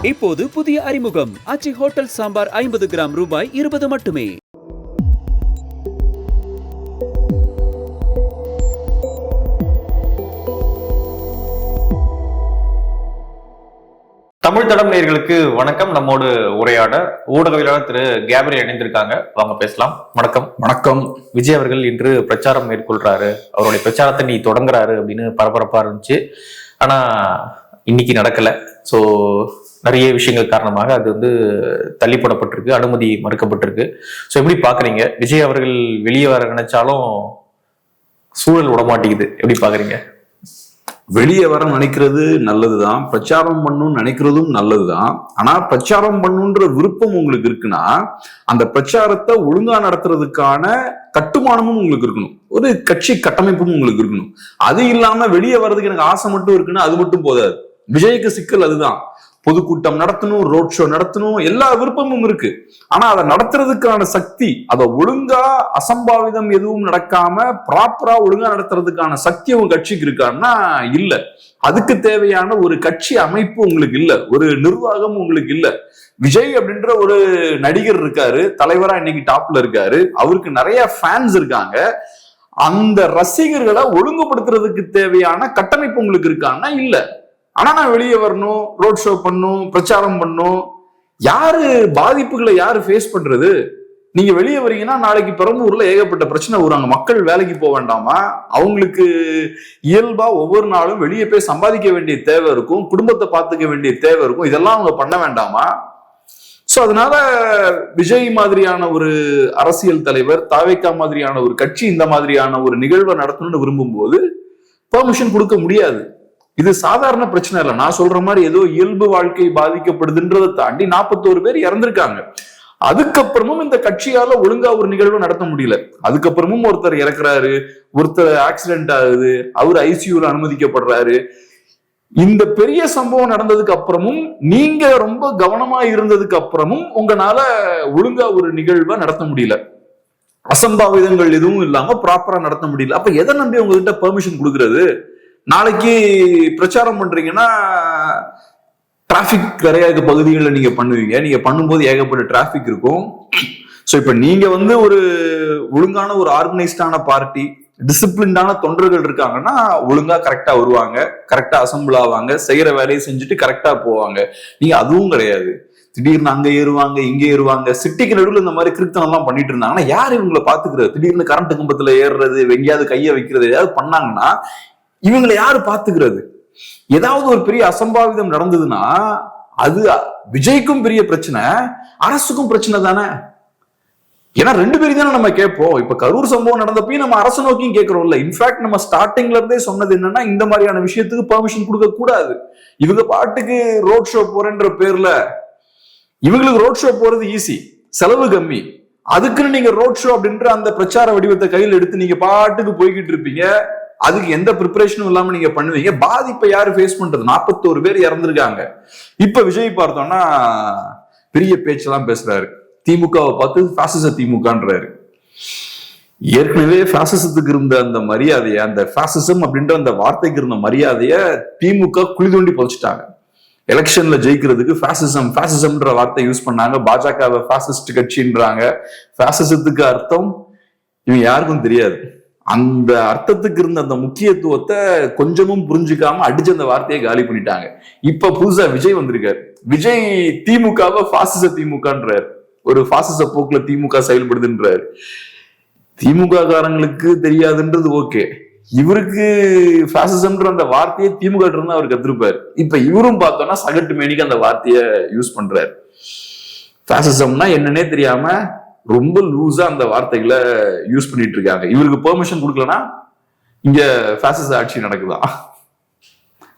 இப்போது புதிய அறிமுகம் ஆச்சி ஹோட்டல் சாம்பார் 50 கிராம் ரூபாய் 20 மட்டுமே. தமிழ் தடம் நேயர்களுக்கு வணக்கம். நம்மோடு உரையாட ஊடகவியலாளர் திரு கேப்ரியல் இணைந்திருக்காங்க. வாங்க பேசலாம். வணக்கம். வணக்கம். விஜய் அவர்கள் இன்று பிரச்சாரம் மேற்கொள்றாரு, அவருடைய பிரச்சாரத்தை நீ தொடங்குறாரு அப்படின்னு பரபரப்பா இருந்துச்சு. ஆனா இன்னைக்கு நடக்கல. ஸோ நிறைய விஷயங்கள் காரணமாக அது தள்ளி போடப்பட்டிருக்கு, அனுமதி மறுக்கப்பட்டிருக்கு. ஸோ எப்படி பாக்குறீங்க? விஜய் அவர்கள் வெளியே வர நினைச்சாலும் சூழல் விடமாட்டேங்குது, எப்படி பாக்குறீங்க? வெளியே வர நினைக்கிறது நல்லதுதான், பிரச்சாரம் பண்ணணும்னு நினைக்கிறதும் நல்லதுதான். ஆனா பிரச்சாரம் பண்ணுன்ற விருப்பம் உங்களுக்கு இருக்குன்னா அந்த பிரச்சாரத்தை ஒழுங்கா நடத்துறதுக்கான கட்டுமானமும் உங்களுக்கு இருக்கணும், ஒரு கட்சி கட்டமைப்பும் உங்களுக்கு இருக்கணும். அது இல்லாம வெளியே வர்றதுக்கு எனக்கு ஆசை மட்டும் இருக்குன்னா அது மட்டும் போதாது. விஜய்க்கு சிக்கல் அதுதான். பொதுக்கூட்டம் நடத்தணும், ரோட் ஷோ நடத்தணும், எல்லா விருப்பமும் இருக்கு. ஆனா அதை நடத்துறதுக்கான சக்தி, அதை ஒழுங்கா அசம்பாவிதம் எதுவும் நடக்காம ப்ராப்பரா ஒழுங்கா நடத்துறதுக்கான சக்தி உங்க கட்சிக்கு இருக்கான்னா இல்ல. அதுக்கு தேவையான ஒரு கட்சி அமைப்பு உங்களுக்கு இல்ல, ஒரு நிர்வாகம் உங்களுக்கு இல்ல. விஜய் அப்படின்ற ஒரு நடிகர் இருக்காரு, தலைவரா இன்னைக்கு டாப்ல இருக்காரு, அவருக்கு நிறைய ஃபேன்ஸ் இருக்காங்க. அந்த ரசிகர்களை ஒழுங்குபடுத்துறதுக்கு தேவையான கட்டமைப்பு உங்களுக்கு இருக்கான்னா இல்ல. ஆனா நான் வெளியே வரணும், ரோட் ஷோ பண்ணும், பிரச்சாரம் பண்ணும். யாரு பாதிப்புகளை யாரு ஃபேஸ் பண்றது? நீங்க வெளியே வரீங்கன்னா நாளைக்கு பெரம்பூர்ல ஏகப்பட்ட பிரச்சனை வருவாங்க. மக்கள் வேலைக்கு போக வேண்டாமா? அவங்களுக்கு இயல்பா ஒவ்வொரு நாளும் வெளியே போய் சம்பாதிக்க வேண்டிய தேவை இருக்கும், குடும்பத்தை பார்த்துக்க வேண்டிய தேவை இருக்கும். இதெல்லாம் அவங்க பண்ண வேண்டாமா? சோ அதனால விஜய் மாதிரியான ஒரு அரசியல் தலைவர், தாவேகா மாதிரியான ஒரு கட்சி இந்த மாதிரியான ஒரு நிகழ்வை நடத்தணும்னு விரும்பும் போது பெர்மிஷன் கொடுக்க முடியாது. இது சாதாரண பிரச்சனை இல்லை. நான் சொல்ற மாதிரி ஏதோ இயல்பு வாழ்க்கை பாதிக்கப்படுதுன்றதை தாண்டி 41 பேர் இறந்திருக்காங்க. அதுக்கப்புறமும் இந்த கட்சியால ஒழுங்கா ஒரு நிகழ்வு நடத்த முடியல. அதுக்கப்புறமும் ஒருத்தர் இறக்குறாரு, ஒருத்தர் ஆக்சிடென்ட் ஆகுது, அவர் ஐசியூல அனுமதிக்கப்படுறாரு. இந்த பெரிய சம்பவம் நடந்ததுக்கு அப்புறமும், நீங்க ரொம்ப கவனமா இருந்ததுக்கு அப்புறமும் உங்களால ஒழுங்கா ஒரு நிகழ்வை நடத்த முடியல. அசம்பாவிதங்கள் எதுவும் இல்லாம ப்ராப்பரா நடத்த முடியல. அப்ப எதை நம்பி உங்ககிட்ட பெர்மிஷன் கொடுக்கறது? நாளைக்கு பிரச்சாரம் பண்றீங்கன்னா டிராபிக் நிறைய பகுதிகளில் நீங்க பண்ணுவீங்க. நீங்க பண்ணும்போது ஏகப்பட்ட டிராபிக் இருக்கும். சோ இப்ப நீங்க ஒரு ஒழுங்கான ஒரு ஆர்கனைஸ்டான பார்ட்டி, டிசிப்ளின்டான தொண்டர்கள் இருக்காங்கன்னா ஒழுங்கா கரெக்டா வருவாங்க, கரெக்டா அசம்பிள் ஆவாங்க, செய்யற வேலையை செஞ்சுட்டு கரெக்டா போவாங்க. நீங்க அதுவும் கிடையாது. திடீர்னு அங்க ஏறுவாங்க, இங்க ஏறுவாங்க. சிட்டிக்கு நடுவில் இந்த மாதிரி கிருத்தனம் எல்லாம் பண்ணிட்டு இருந்தாங்கன்னா யாரு இவங்களை பாத்துக்கிறது? திடீர்னு கரண்ட் கம்பத்துல ஏறுறது, எங்கேயாவது கையை வைக்கிறது, ஏதாவது பண்ணாங்கன்னா இவங்களை யாரு பாத்துக்கிறது? ஏதாவது ஒரு பெரிய அசம்பாவிதம் நடந்ததுன்னா அது விஜய்க்கும் பெரிய பிரச்சனை, அரசுக்கும் பிரச்சனை தானே. ஏன்னா 2 பேரும் தானே நம்ம கேட்போம். இப்ப கரூர் சம்பவம் நடந்தப்பயும் நம்ம அரசு நோக்கியும் கேட்கிறோம்ல. இன்ஃபேக்ட் நம்ம ஸ்டார்டிங்ல இருந்தே சொன்னது என்னன்னா, இந்த மாதிரியான விஷயத்துக்கு பெர்மிஷன் கொடுக்க கூடாது. இவங்க பாட்டுக்கு ரோட் ஷோ போறேன்ற பேர்ல, இவங்களுக்கு ரோட் ஷோ போறது ஈஸி, செலவு கம்மி. அதுக்குன்னு நீங்க ரோட் ஷோ அப்படின்ற அந்த பிரச்சார வடிவத்தை கையில் எடுத்து நீங்க பாட்டுக்கு போய்கிட்டு இருப்பீங்க. அதுக்கு எந்த ப்ரிப்பரேஷனும் இல்லாம நீங்க பண்ணுவீங்க. பாதிப்பை யாரு ஃபேஸ் பண்றது? 41 பேர் இறந்திருக்காங்க. இப்ப விஜய் பார்த்தோம்னா பெரிய பேச்செல்லாம் பேசுறாரு. திமுகவை பார்த்து பாசிச திமுகன்றாரு. ஏற்கனவே பாசிசத்துக்கு இருந்த அந்த மரியாதைய, அந்த பாசிசம் அப்படின்ற அந்த வார்த்தைக்கு இருந்த மரியாதைய திமுக குழி தோண்டி புதைச்சிட்டாங்க. எலெக்ஷன்ல ஜெயிக்கிறதுக்கு பாசிசம்ன்ற வார்த்தை யூஸ் பண்ணாங்க. பாஜகவை பாசிஸ்ட் கட்சின்றாங்க. பாசிசத்துக்கு அர்த்தம் இவங்க யாருக்கும் தெரியாது. அந்த அர்த்தத்துக்கு இருந்த அந்த முக்கியத்துவத்தை கொஞ்சமும் புரிஞ்சுக்காம அடிச்சு அந்த வார்த்தையை காலி பண்ணிட்டாங்க. இப்ப புதுசா விஜய் வந்திருக்காரு. விஜய் திமுகவை பாசிச திமுகன்றார். ஒரு பாசிச போக்குல திமுக செயல்படுதுன்றாரு. திமுக காரங்களுக்கு தெரியாதுன்றது ஓகே, இவருக்கு பாசிசம்ன்ற அந்த வார்த்தையை திமுக இருந்து அவர் கத்திருப்பாரு. இப்ப இவரும் பார்த்தோம்னா சகட்டு மேனிக்கு அந்த வார்த்தையை யூஸ் பண்றாரு. பாசிசம்னா என்னன்னே தெரியாம ரொம்ப லூஸா அந்த வார்த்தைகளை யூஸ் பண்ணிட்டு இருக்காங்க. இவருக்கு பெர்மிஷன் கொடுக்கலன்னா இங்க பாசிச ஆட்சி நடக்குதான்.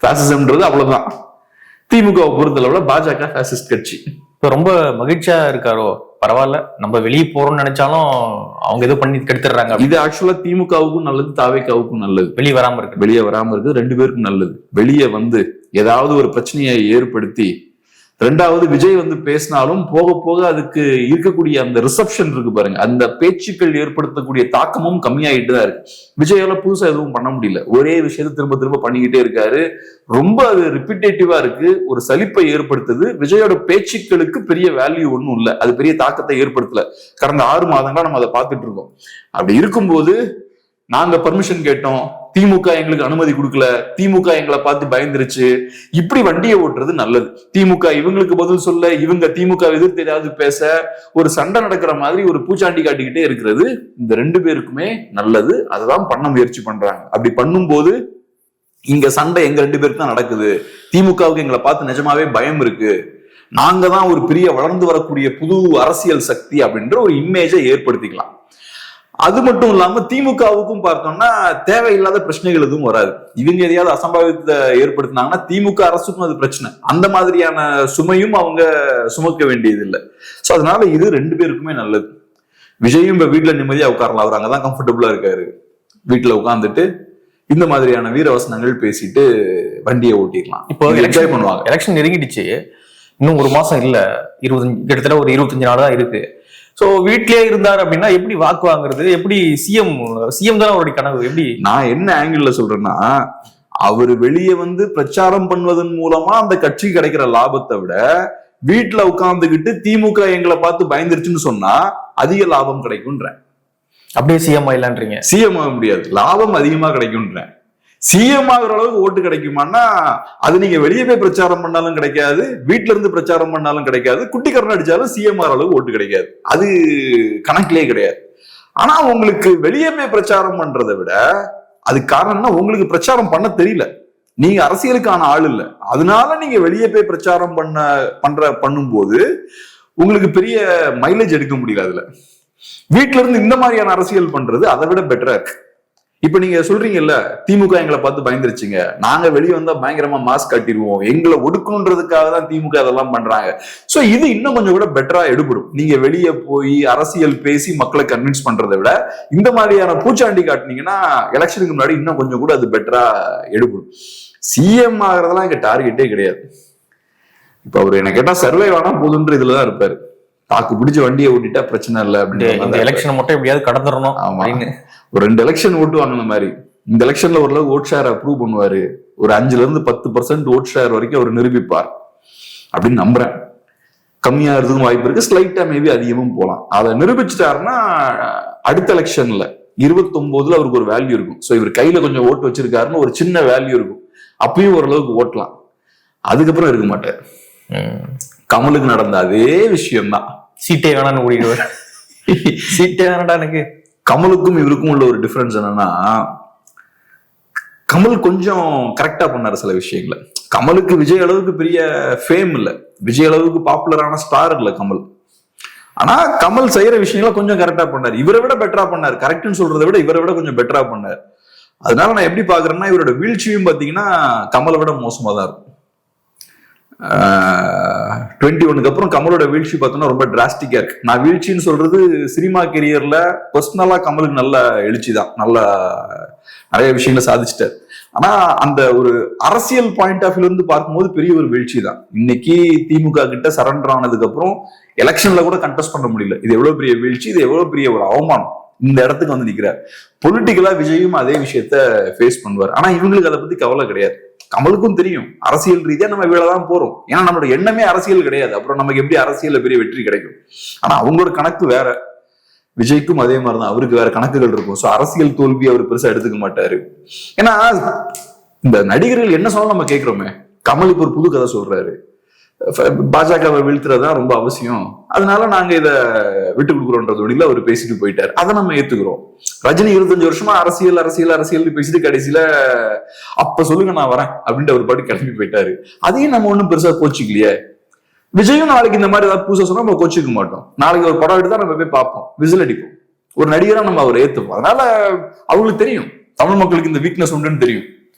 பாசிசம்ன்றது அவ்வளவுதான். திமுக பொறுத்தளவுல பாஜக பாசிஸ்ட் கட்சி. இப்ப ரொம்ப மகிழ்ச்சியா இருக்காரோ? பரவாயில்ல, நம்ம வெளியே போறோம்னு நினைச்சாலும் அவங்க ஏதோ பண்ணி கெடுத்துடுறாங்க. இது ஆக்சுவலா திமுகவுக்கும் நல்லது, தாவேகாவுக்கும் நல்லது. வெளியே வராம இருக்கு 2 பேருக்கும் நல்லது. வெளியே ஏதாவது ஒரு பிரச்சனையை ஏற்படுத்தி ரெண்டாவது விஜய் வந்து பேசினாலும் போக போக அதுக்கு இருக்கக்கூடிய அந்த ரிசப்ஷன் இருக்கு பாருங்க, அந்த பேச்சுக்கள் ஏற்படுத்தக்கூடிய தாக்கமும் கம்மியாயிட்டு தான் இருக்கு. விஜயால புதுசா எதுவும் பண்ண முடியல, ஒரே விஷயத்த திரும்ப திரும்ப பண்ணிக்கிட்டே இருக்காரு. ரொம்ப அது ரிப்பீட்டேட்டிவா இருக்கு, ஒரு சலிப்பை ஏற்படுத்துது. விஜயோட பேச்சுக்களுக்கு பெரிய வேல்யூ ஒன்றும் இல்லை, அது பெரிய தாக்கத்தை ஏற்படுத்தல. கடந்த 6 மாதங்களா நம்ம அதை பார்த்துட்டு இருக்கோம். அப்படி இருக்கும்போது நாங்க பர்மிஷன் கேட்டோம், திமுக எங்களுக்கு அனுமதி கொடுக்கல, திமுக எங்களை பார்த்து பயந்துருச்சு, இப்படி வண்டியை ஓட்டுறது நல்லது. திமுக இவங்களுக்கு பதில் சொல்ல, இவங்க திமுக எதிர்த்து ஏதாவது பேச, ஒரு சண்டை நடக்கிற மாதிரி ஒரு பூச்சாண்டி காட்டிக்கிட்டே இருக்கிறது இந்த 2 பேருக்குமே நல்லது. அதுதான் பண்ண முயற்சி பண்றாங்க. அப்படி பண்ணும்போது இங்க சண்டை எங்க 2 பேருக்கு தான் நடக்குது. திமுகவுக்கு எங்களை பார்த்து நிஜமாவே பயம் இருக்கு, நாங்க தான் ஒரு பெரிய வளர்ந்து வரக்கூடிய புது அரசியல் சக்தி அப்படின்ற ஒரு இமேஜை ஏற்படுத்திக்கலாம். அது மட்டும் இல்லாம திமுகவுக்கும் பார்த்தோம்னா தேவையில்லாத பிரச்சனைகள் எதுவும் வராது. இவங்க எதையாவது அசம்பாவிதத்தை ஏற்படுத்தினாங்கன்னா திமுக அரசுக்கும் அது பிரச்சனை, அந்த மாதிரியான சுமையும் அவங்க சுமக்க வேண்டியது இல்லை. ஸோ அதனால இது 2 பேருக்குமே நல்லது. விஜயும் இப்ப வீட்டுல நிம்மதியா உட்காரலாம், அவர் அங்கதான் கம்ஃபர்டபுளா இருக்காரு. வீட்டுல உட்காந்துட்டு இந்த மாதிரியான வீரவசனங்கள் பேசிட்டு வண்டியை ஓட்டிடலாம். இப்போ என்ஜாய் பண்ணுவாங்க. எலெக்ஷன் நெருங்கிடுச்சு, இன்னும் 1 மாசம் இல்ல, கிட்டத்தட்ட ஒரு 25 நாள் தான் இருக்கு. சோ வீட்லயே இருந்தாரு அப்படின்னா எப்படி வாக்கு வாங்குறது, எப்படி சிஎம் தானே அவருடைய கனவு. எப்படி நான் என்ன ஆங்கிள் சொல்றேன்னா, அவர் வெளியே வந்து பிரச்சாரம் பண்ணுவதன் மூலமா அந்த கட்சி கிடைக்கிற லாபத்தை விட வீட்டுல உட்கார்ந்துகிட்டு திமுக எங்களை பார்த்து பயந்துருச்சுன்னு சொன்னா அதிக லாபம் கிடைக்கும்ன்றேன். அப்படியே சிஎம் ஆயிலான்றீங்க? சிஎம் ஆக முடியாது, லாபம் அதிகமா கிடைக்கும்ன்றேன். சிஎம் ஆகிற அளவுக்கு ஓட்டு கிடைக்குமான்னா அது நீங்க வெளியே போய் பிரச்சாரம் பண்ணாலும் கிடைக்காது, வீட்டுல இருந்து பிரச்சாரம் பண்ணாலும் கிடைக்காது, குட்டிக்கரணம் அடிச்சாலும் சிஎம் ஆகிற அளவுக்கு ஓட்டு கிடைக்காது, அது கணக்கிலே கிடையாது. ஆனா உங்களுக்கு வெளியே போய் பிரச்சாரம் பண்றதை விட அதுக்கு காரணம்னா உங்களுக்கு பிரச்சாரம் பண்ண தெரியல, நீங்க அரசியலுக்கான ஆள் இல்லை. அதனால நீங்க வெளியே போய் பிரச்சாரம் பண்ணும்போது உங்களுக்கு பெரிய மைலேஜ் எடுக்க முடியல. அதுல வீட்டுல இருந்து இந்த மாதிரியான அரசியல் பண்றது அதை விட பெட்டரா இருக்கு. இப்ப நீங்க சொல்றீங்கல்ல, திமுக எங்களை பார்த்து பயந்துருச்சுங்க, நாங்க வெளியே வந்தா பயங்கரமா மாஸ்க் கட்டிடுவோம், எங்களை ஒடுக்கணுன்றதுக்காக தான் திமுக அதெல்லாம் பண்றாங்க. சோ இது இன்னும் கொஞ்சம் கூட பெட்டரா எடுபடும். நீங்க வெளியே போய் அரசியல் பேசி மக்களை கன்வின்ஸ் பண்றதை விட இந்த மாதிரியான பூச்சாண்டி காட்டினீங்கன்னா எலெக்ஷனுக்கு முன்னாடி இன்னும் கொஞ்சம் கூட அது பெட்டரா எடுபடும். சிஎம் ஆகிறதெல்லாம் இங்க டார்கெட்டே கிடையாது. இப்ப அவரு என்ன கேட்டா சர்வே வேணா போதுன்ற இதுலதான் இருப்பாரு, தாக்கு பிடிச்ச வண்டியை ஓட்டிட்டா பிரச்சனை இல்லை அப்படின்னு. எலெக்ஷன் மட்டும் எப்படியாவது கடந்துடணும். ஆமா, ஒரு 2 எலெக்ஷன் ஓட்டு வாங்கின மாதிரி இந்த எலெக்ஷன்ல ஓரளவு ஓட் ஷேர் அப்ரூவ் பண்ணுவாரு, ஒரு 5-10% ஓட் ஷேர் வரைக்கும் அவர் நிரூபிப்பார் அப்படின்னு நம்புறேன். கம்மியாகிறதுக்கும் வாய்ப்பு இருக்கு, ஸ்லைட்டா மேபி அதிகமும் போகலாம். அதை நிரூபிச்சுட்டாருன்னா அடுத்த எலெக்ஷன்ல 29 அவருக்கு ஒரு வேல்யூ இருக்கும். ஸோ இவர் கையில கொஞ்சம் ஓட்டு வச்சிருக்காருன்னு ஒரு சின்ன வேல்யூ இருக்கும், அப்பயும் ஓரளவுக்கு ஓட்டலாம். அதுக்கப்புறம் இருக்க மாட்டார். கமலுக்கு நடந்த அதே விஷயம்தான், சீட்டே வேணான்னு ஓடிடுவார். சீட்டே வேணாடா எனக்கு. கமலுக்கும் இவருக்கும் உள்ள ஒரு டிஃபரன்ஸ் என்னன்னா, கமல் கொஞ்சம் கரெக்டா பண்ணாரு சில விஷயங்களை. கமலுக்கு விஜய் அளவுக்கு பெரிய ஃபேம் இல்ல, விஜய் அளவுக்கு பாப்புலரான ஸ்டார் இல்ல கமல். ஆனா கமல் செய்யற விஷயங்களை கொஞ்சம் கரெக்டா பண்ணாரு, இவரை விட பெட்டரா பண்ணாரு. கரெக்ட்னு சொல்றதை விட இவரை விட கொஞ்சம் பெட்டரா பண்ணாரு. அதனால நான் எப்படி பாக்குறேன்னா, இவரோட வீழ்ச்சியும் பாத்தீங்கன்னா கமலை விட மோசமா தான் இருக்கும். 21 அப்புறம் கமலோட வீழ்ச்சி பார்த்தோம்னா ரொம்ப டிராஸ்டிக்கா இருக்கு. நான் வீழ்ச்சின்னு சொல்றது சினிமா கெரியர்ல பர்சனலா கமலுக்கு நல்ல எழுச்சி தான், நல்ல நிறைய விஷயங்களை சாதிச்சிட்டாரு. ஆனா அந்த ஒரு அரசியல் பாயிண்ட் ஆஃப் வியூல இருந்து பார்க்கும்போது பெரிய ஒரு வீழ்ச்சி தான். இன்னைக்கு திமுக கிட்ட சரண்டர் ஆனதுக்கு அப்புறம் எலெக்ஷன்ல கூட கண்டெஸ்ட் பண்ண முடியல. இது எவ்வளவு பெரிய வீழ்ச்சி, இது எவ்வளவு பெரிய ஒரு அவமானம். இந்த இடத்துக்கு வந்து நிக்கிறார். பொலிட்டிக்கலா விஜயும் அதே விஷயத்த ஃபேஸ் பண்ணுவார். ஆனா இவங்களுக்கு அதை பத்தி கவலை கிடையாது. கமலுக்கும் தெரியும் அரசியல் ரீதியா நம்ம இவ்வளவுதான் போறோம், ஏன்னா நம்மளோட எண்ணமே அரசியல் கிடையாது, அப்புறம் நமக்கு எப்படி அரசியல்ல பெரிய வெற்றி கிடைக்கும். ஆனா அவங்களோட கணக்கு வேற, விஜய்க்கும் அதே மாதிரிதான், அவருக்கு வேற கணக்குகள் இருக்கும். சோ அரசியல் தோல்வி அவர் பெருசா எடுத்துக்க மாட்டாரு. ஏன்னா இந்த நடிகர்கள் என்ன சொன்னாலும் நம்ம கேட்கிறோமே, கமல் இப்ப ஒரு புது கதை சொல்றாரு, பாஜகவை வீழ்த்துறதுதான் ரொம்ப அவசியம், அதனால நாங்க இதை விட்டு கொடுக்குறோன்றதோட அவர் பேசிட்டு போயிட்டாரு, அதை நம்ம ஏத்துக்கிறோம். ரஜினி 25 வருஷமா அரசியல் அரசியல் அரசியல் பேசிட்டு கடைசியில அப்ப சொல்லுங்க நான் வரேன் அப்படின்ட்டு அவர் பாட்டு கிளம்பி போயிட்டாரு. அதையும் நம்ம ஒண்ணும் பெருசா கோச்சிக்கலையே. விஜயும் நாளைக்கு இந்த மாதிரி ஏதாவது புதுசா சொன்னா நம்ம கோச்சிக்க மாட்டோம். நாளைக்கு ஒரு படம் எடுத்தா நம்ம போய் பார்ப்போம், விசில் அடிப்போம், ஒரு நடிகரா நம்ம அவர் ஏத்துப்போம். அதனால அவங்களுக்கு தெரியும் தமிழ் மக்களுக்கு இந்த வீக்னஸ் உண்டுன்னு தெரியும்,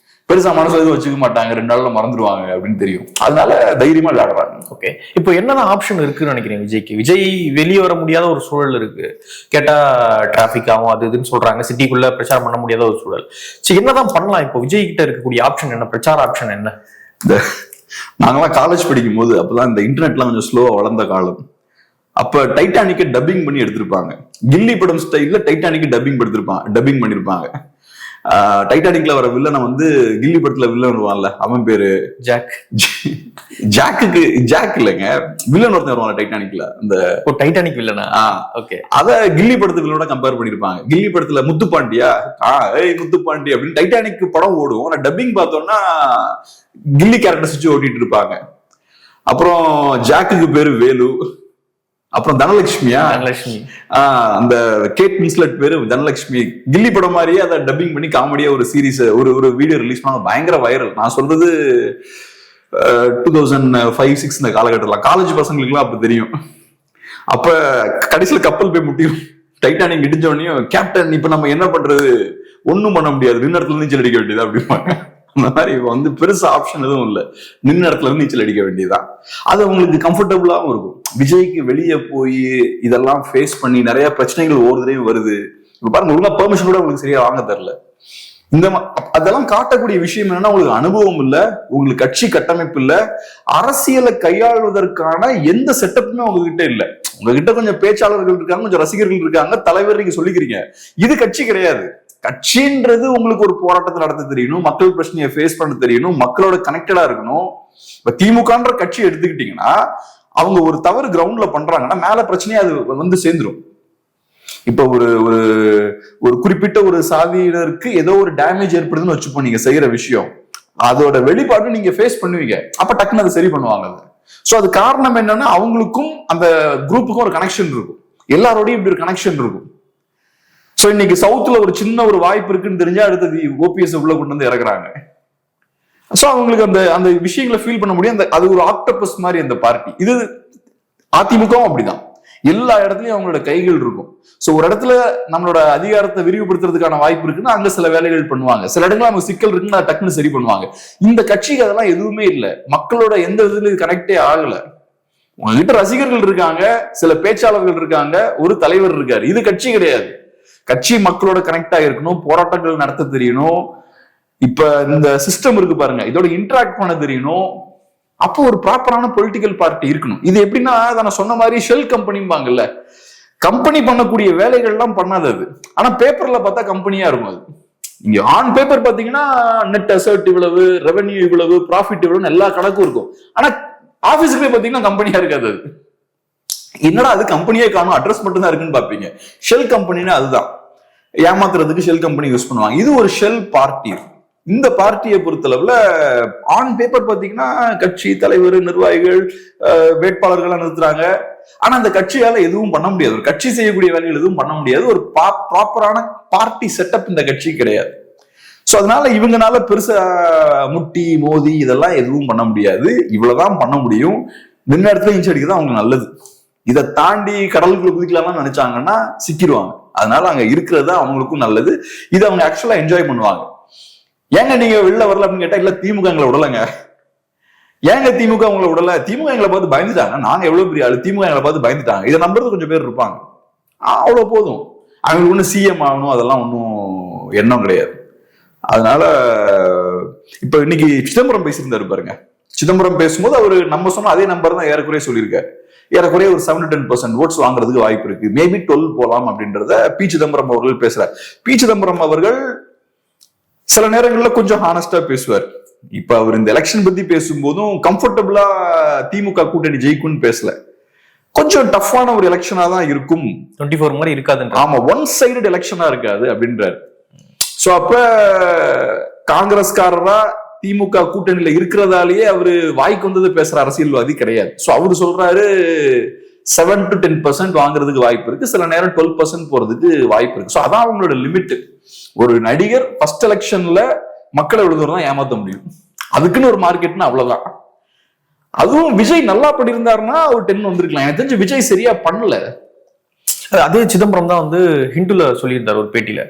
பெருசா மனசுல எதுவும் வச்சுக்க மாட்டாங்க, 2 நாள்ல மறந்துடுவாங்க அப்படின்னு தெரியும். அதனால தைரியமா விளையாடுறாங்க. ஓகே, இப்போ என்னதான் ஆப்ஷன் இருக்குன்னு நினைக்கிறேன் விஜய்க்கு? விஜய் வெளியே வர முடியாத ஒரு சூழல் இருக்கு, கேட்டா டிராபிக் ஆகும் அது இதுன்னு சொல்றாங்க, சிட்டிக்குள்ள பிரச்சாரம் பண்ண முடியாத ஒரு சூழல். சரி, என்னதான் பண்ணலாம் இப்போ? விஜய் கிட்ட இருக்கக்கூடிய ஆப்ஷன் என்ன, பிரச்சார ஆப்ஷன் என்ன? நாங்கெல்லாம் காலேஜ் படிக்கும் போது அப்பதான் இந்த இன்டர்நெட்லாம் கொஞ்சம் ஸ்லோவா வளர்ந்த காலம். அப்ப டைட்டானிக்கை டப்பிங் பண்ணி எடுத்திருப்பாங்க. கில்லி படம் ஸ்டைல்ல டைட்டானிக்கை டப்பிங் பண்ணிருப்பாங்க. டைட்டானிக்ல வர வில்லனை வந்து கில்லி படத்துல வில்லன் வருவான்ல, அவன் பேரு ஜாக் இல்லைங்க, வில்லன் ஒருத்தன் வருவாங்க டைட்டானிக்ல. அந்த டைட்டானிக் வில்லனா? ஓகே. அத கில்லி படத்து வில்லனோட கம்பேர் பண்ணிருப்பாங்க. கில்லி படத்துல முத்துப்பாண்டியா, முத்துப்பாண்டி அப்படின்னு டைட்டானிக் படம் ஓடும். ஆனா டப்பிங் பார்த்தோம்னா கில்லி கேரக்டர்ஸ் வச்சு ஓட்டிட்டு இருப்பாங்க. அப்புறம் ஜாக்குக்கு பேரு வேலு. அப்புறம் தனலட்சுமியா, அந்த கேட் வின்ஸ்லெட் பேரு தனலட்சுமி. கில்லி படம் மாதிரியே அதை டப்பிங் பண்ணி காமெடியா ஒரு சீரீஸ், ஒரு வீடியோ ரிலீஸ் பண்ணாங்க, பயங்கர வைரல். நான் சொல்றது 2005-06 இந்த காலகட்டத்தில் காலேஜ் பசங்களுக்கு எல்லாம் அப்ப தெரியும். அப்ப கடைசியில கப்பல் போய் முட்டியும், டைட்டானிக் இடிஞ்ச உடனே கேப்டன் இப்ப நம்ம என்ன பண்றது, ஒண்ணும் பண்ண முடியாது, நின்ன இடத்துல நீச்சல் அடிக்க வேண்டியதா அப்படிப்பாங்க. அந்த மாதிரி வந்து பெருசா ஆப்ஷன் எதுவும் இல்லை, நின்ன இடத்துல இருந்து நீச்சல் அடிக்க வேண்டியதுதான். அது உங்களுக்கு கம்ஃபர்டபுளாகவும் இருக்கும். விஜய்க்கு வெளியே போய் இதெல்லாம் ஃபேஸ் பண்ணி நிறைய பிரச்சனைகள் ஒவ்வொருத்தரையும் வருது. இப்ப பாருங்க, ஒழுங்கா பெர்மிஷன் கூட உங்களுக்கு சரியா வாங்க தரல. அதெல்லாம் காட்டக்கூடிய விஷயம் என்னன்னா, உங்களுக்கு அனுபவம் இல்ல, உங்களுக்கு கட்சி கட்டமைப்பு இல்ல, அரசியலை கையாளுவதற்கான எந்த செட்டப்புமே உங்ககிட்ட இல்ல. உங்ககிட்ட கொஞ்சம் பேச்சாளர்கள் இருக்காங்க, கொஞ்சம் ரசிகர்கள் இருக்காங்க, தலைவர் நீங்க சொல்லிக்கிறீங்க. இது கட்சி கிடையாது. கட்சின்றது உங்களுக்கு ஒரு போராட்டத்தை நடத்த தெரியணும், மக்கள் பிரச்சனையை ஃபேஸ் பண்ண தெரியணும், மக்களோட கனெக்டடா இருக்கணும். இப்ப திமுகன்ற கட்சி எடுத்துக்கிட்டீங்கன்னா, அவங்க ஒரு தவறு கிரவுண்ட்ல பண்றாங்கன்னா மேல பிரச்சனையா அது வந்து சேர்ந்துரும். இப்ப ஒரு குறிப்பிட்ட ஒரு சாதியினருக்கு ஏதோ ஒரு டேமேஜ் ஏற்படுதுன்னு வச்சுப்போம், நீங்க செய்யற விஷயம் அதோட வெளிப்பாடு நீங்க ஃபேஸ் பண்ணுவீங்க. அப்ப டக்குன்னு அதை சரி பண்ணுவாங்க. சோ அது காரணம் என்னன்னா, அவங்களுக்கும் அந்த குரூப்புக்கும் ஒரு கனெக்ஷன் இருக்கும், எல்லாரோடையும் இப்படி ஒரு கனெக்ஷன் இருக்கும். சோ இன்னைக்கு சவுத்துல ஒரு சின்ன ஒரு வாய்ப்பு இருக்குன்னு தெரிஞ்சா அடுத்தது ஓபிஎஸ் உள்ள கொண்டு வந்து இறக்குறாங்க. சோ அவங்களுக்கு அந்த விஷயங்களை ஃபீல் பண்ண முடியும். அது ஒரு ஆக்டோபஸ் மாதிரி அந்த பார்ட்டி. இது அதிமுகவும் அப்படிதான், எல்லா இடத்துலயும் அவங்களோட கைகள் இருக்கும். சோ ஒரு இடத்துல நம்மளோட அதிகாரத்தை விரிவுபடுத்துறதுக்கான வாய்ப்பு இருக்குன்னா அங்க சில வேலைகள் பண்ணுவாங்க, சில இடத்துல அவங்க சிக்கல் இருக்குன்னா டக்குன்னு சரி பண்ணுவாங்க. இந்த கட்சிக்கு அதெல்லாம் எதுவுமே இல்லை, மக்களோட எந்த விதத்துலயும் கனெக்டே ஆகல. உங்ககிட்ட ரசிகர்கள் இருக்காங்க, சில பேச்சாளர்கள் இருக்காங்க, ஒரு தலைவர் இருக்காரு. இது கட்சி கிடையாது. கட்சி மக்களோட கனெக்ட் ஆகிருக்கணும், போராட்டங்கள் நடத்த தெரியணும். இப்ப இந்த சிஸ்டம் இருக்கு பாருங்க, இதோட இன்டராக்ட் பண்ண தெரியணும். அப்போ ஒரு ப்ராப்பரான பொலிட்டிக்கல் பார்ட்டி இருக்கணும். இது எப்படின்னா, நான் சொன்ன மாதிரி ஷெல் கம்பெனிம்பாங்கல்ல, கம்பெனி பண்ணக்கூடிய வேலைகள் எல்லாம் பண்ணாது அது. ஆனா பேப்பர்ல பார்த்தா கம்பெனியா இருக்கும் அது. இங்க ஆன் பேப்பர் பாத்தீங்கன்னா நெட் அசெட் இவ்வளவு, ரெவென்யூ இவ்வளவு, ப்ராஃபிட் இவ்வளவு, எல்லா கணக்கும் இருக்கும். ஆனா ஆபீஸ்ல பாத்தீங்கன்னா கம்பெனியா இருக்காது அது. என்னடா அது கம்பெனியே காணும், அட்ரஸ் மட்டும் தான் இருக்குன்னு பாப்பீங்க. ஷெல் கம்பெனின்னா அதுதான், ஏமாத்துறதுக்கு ஷெல் கம்பெனி யூஸ் பண்ணுவாங்க. இது ஒரு ஷெல் பார்ட்டி. இந்த பார்ட்டியை பொறுத்தளவுல ஆன் பேப்பர் பாத்தீங்கன்னா கட்சி தலைவர், நிர்வாகிகள், வேட்பாளர்கள் நிறுத்துறாங்க. ஆனா அந்த கட்சியால எதுவும் பண்ண முடியாது, ஒரு கட்சி செய்யக்கூடிய வேலைகள் எதுவும் பண்ண முடியாது. ஒரு ப்ராப்பரான பார்ட்டி செட்டப் இந்த கட்சி கிடையாது. சோ அதனால இவங்கனால பெருசா முட்டி மோதி இதெல்லாம் எதுவும் பண்ண முடியாது. இவ்வளவுதான் பண்ண முடியும். நின்ன இடத்துல இன்ச் அடிக்கிறது அவங்களுக்கு நல்லது. இதை தாண்டி கடலுக்குள்ள குதிக்கலாம்னு நினைச்சாங்கன்னா சிக்கிடுவாங்க. அதனால அங்க இருக்கிறது தான் அவங்களுக்கும் நல்லது. இதை அவங்க ஆக்சுவலா என்ஜாய் பண்ணுவாங்க. ஏங்க நீங்க வெளில வரல அப்படின்னு கேட்டா, இல்ல திமுக எங்களை விடலைங்க. ஏங்க திமுக உங்களை விடல, திமுக எங்களை பார்த்து பயந்துட்டாங்க, நாங்க எவ்வளவு பெரிய ஆளு, திமுக எங்களை பார்த்து பயந்துட்டாங்க, இதை நம்புறது கொஞ்சம் பேர் இருப்பாங்க. அவ்வளவு போதும். அவங்களுக்கு ஒன்னும் சிஎம் ஆகணும் அதெல்லாம் ஒன்னும் எண்ணம் கிடையாது. அதனால இப்ப இன்னைக்கு சிதம்பரம் பேசியிருந்தாரு பாருங்க. சிதம்பரம் பேசும்போது அவரு நம்ம சொன்ன அதே நம்பர் தான் ஏறக்குறைய சொல்லியிருக்காரு. ஏறக்குறைய ஒரு 7-10% ஓட்ஸ் வாங்குறதுக்கு வாய்ப்பு இருக்கு, மேபி 12 போலாம் அப்படின்றத பி சிதம்பரம் அவர்கள் பேசுறாரு. பி சிதம்பரம் அவர்கள் சில நேரங்கள்ல கொஞ்சம் ஹானஸ்டா பேசுவார். இப்ப அவர் இந்த எலெக்ஷன் பத்தி பேசும்போதும் கம்ஃபர்டபுளா திமுக கூட்டணி ஜெயிக்கும்னு பேசல, கொஞ்சம் டஃப்பான ஒரு எலெக்ஷனா தான் இருக்கும், 24 மாதிரி இருக்காது. ஆமா, ஒன் சைடட் எலெக்ஷனா இருக்காது அப்படின்றாரு. சோ அப்ப காங்கிரஸ்காரரா திமுக கூட்டணியில இருக்கிறதாலேயே அவரு வாய்க்கு வந்தது பேசுற அரசியல்வாதி கிடையாது. சோ அவரு சொல்றாரு 7-10% வாங்குறதுக்கு வாய்ப்பு இருக்கு, சில நேரம் 12% போறதுக்கு வாய்ப்பு இருக்கு. சோ அதான் அவங்களோட லிமிட். ஒரு நடிகர் ஃபர்ஸ்ட் எலெக்ஷன்ல மக்களை எவ்வளவு தூரம் தான் ஏமாத்த முடியும், அதுக்குன்னு ஒரு மார்க்கெட்னு அவ்வளவுதான். அதுவும் விஜய் நல்லா பண்ணியிருந்தாருன்னா ஒரு 10 வந்திருக்கலாம். எனக்கு தெரிஞ்சு விஜய் சரியா பண்ணல. அதே சிதம்பரம் தான் வந்து ஹிந்துல சொல்லியிருந்தார் ஒரு பேட்டியில,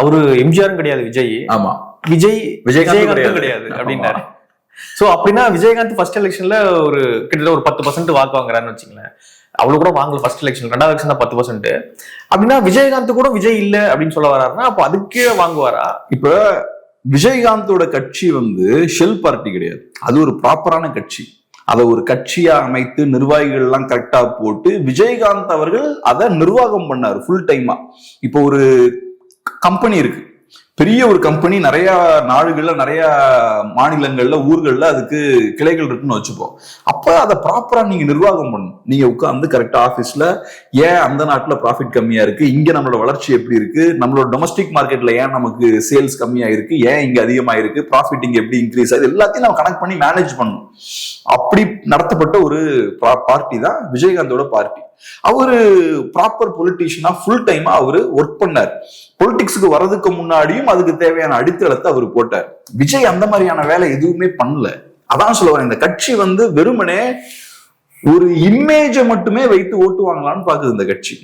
அவரு எம்ஜிஆரும் கிடையாது விஜய், ஆமா விஜயகாந்த் கிடையாது அப்படின்னாரு. சோ அப்படின்னா விஜயகாந்த் ஃபர்ஸ்ட் எலெக்ஷன்ல ஒரு கிட்டத்தட்ட ஒரு 10% வாக்கு வாங்குறான்னு வச்சுங்களேன். அவ்வளவு கூட வாங்கல ஃபர்ஸ்ட் எலெக்ஷன், 2வது எலெக்ஷன் தான் 10%. அப்படின்னா விஜயகாந்த் கூட விஜய் இல்ல அப்படின்னு சொல்ல வர்றாருன்னா அப்ப அதுக்கே வாங்குவாரா? இப்ப விஜயகாந்தோட கட்சி வந்து ஷெல் பார்ட்டி கிடையாது, அது ஒரு ப்ராப்பரான கட்சி. அதை ஒரு கட்சியா அமைத்து நிர்வாகிகள் எல்லாம் கரெக்டா போட்டு விஜயகாந்த் அவர்கள் அதை நிர்வாகம் பண்ணாரு ஃபுல் டைமா. இப்போ ஒரு கம்பெனி இருக்கு, பெரிய ஒரு கம்பெனி, நிறைய நாடுகள்ல நிறைய மாநிலங்கள்ல ஊர்கள்ல அதுக்கு கிளைகள் இருக்குன்னு வச்சுப்போம். அப்ப அதை ப்ராப்பரா நீங்க நிர்வாகம் பண்ணணும். நீங்க உட்கார்ந்து கரெக்டா ஆபீஸ்ல ஏன் அந்த நாட்டுல ப்ராஃபிட் கம்மியா இருக்கு, இங்க நம்மளோட வளர்ச்சி எப்படி இருக்கு, நம்மளோட டொமஸ்டிக் மார்க்கெட்ல ஏன் நமக்கு சேல்ஸ் கம்மியா இருக்கு, ஏன் இங்க அதிகமா இருக்கு, ப்ராஃபிட் இங்க எப்படி இன்க்ரீஸ் ஆகுது, எல்லாத்தையும் நம்ம கனெக்ட் பண்ணி மேனேஜ் பண்ணணும். அப்படி நடத்தப்பட்ட ஒரு பார்ட்டி தான் விஜயகாந்தோட பார்ட்டி. அவரு ப்ராப்பர் பொலிட்டீஷியனா ஃபுல் டைமா அவரு ஒர்க் பண்ணார். பொலிட்டிக்ஸுக்கு வர்றதுக்கு முன்னாடியும் அதுக்கு தேவையான அடித்தளத்தை அவர் போட்டார். விஜய் அந்த மாதிரியான வேலை எதுவுமே பண்ணல. அதான் சொல்லுவாங்க, இந்த கட்சி வந்து வெறுமனே ஒரு இமேஜை மட்டுமே வைத்து ஓட்டு வாங்கலாம்னு பாக்குது இந்த கட்சி.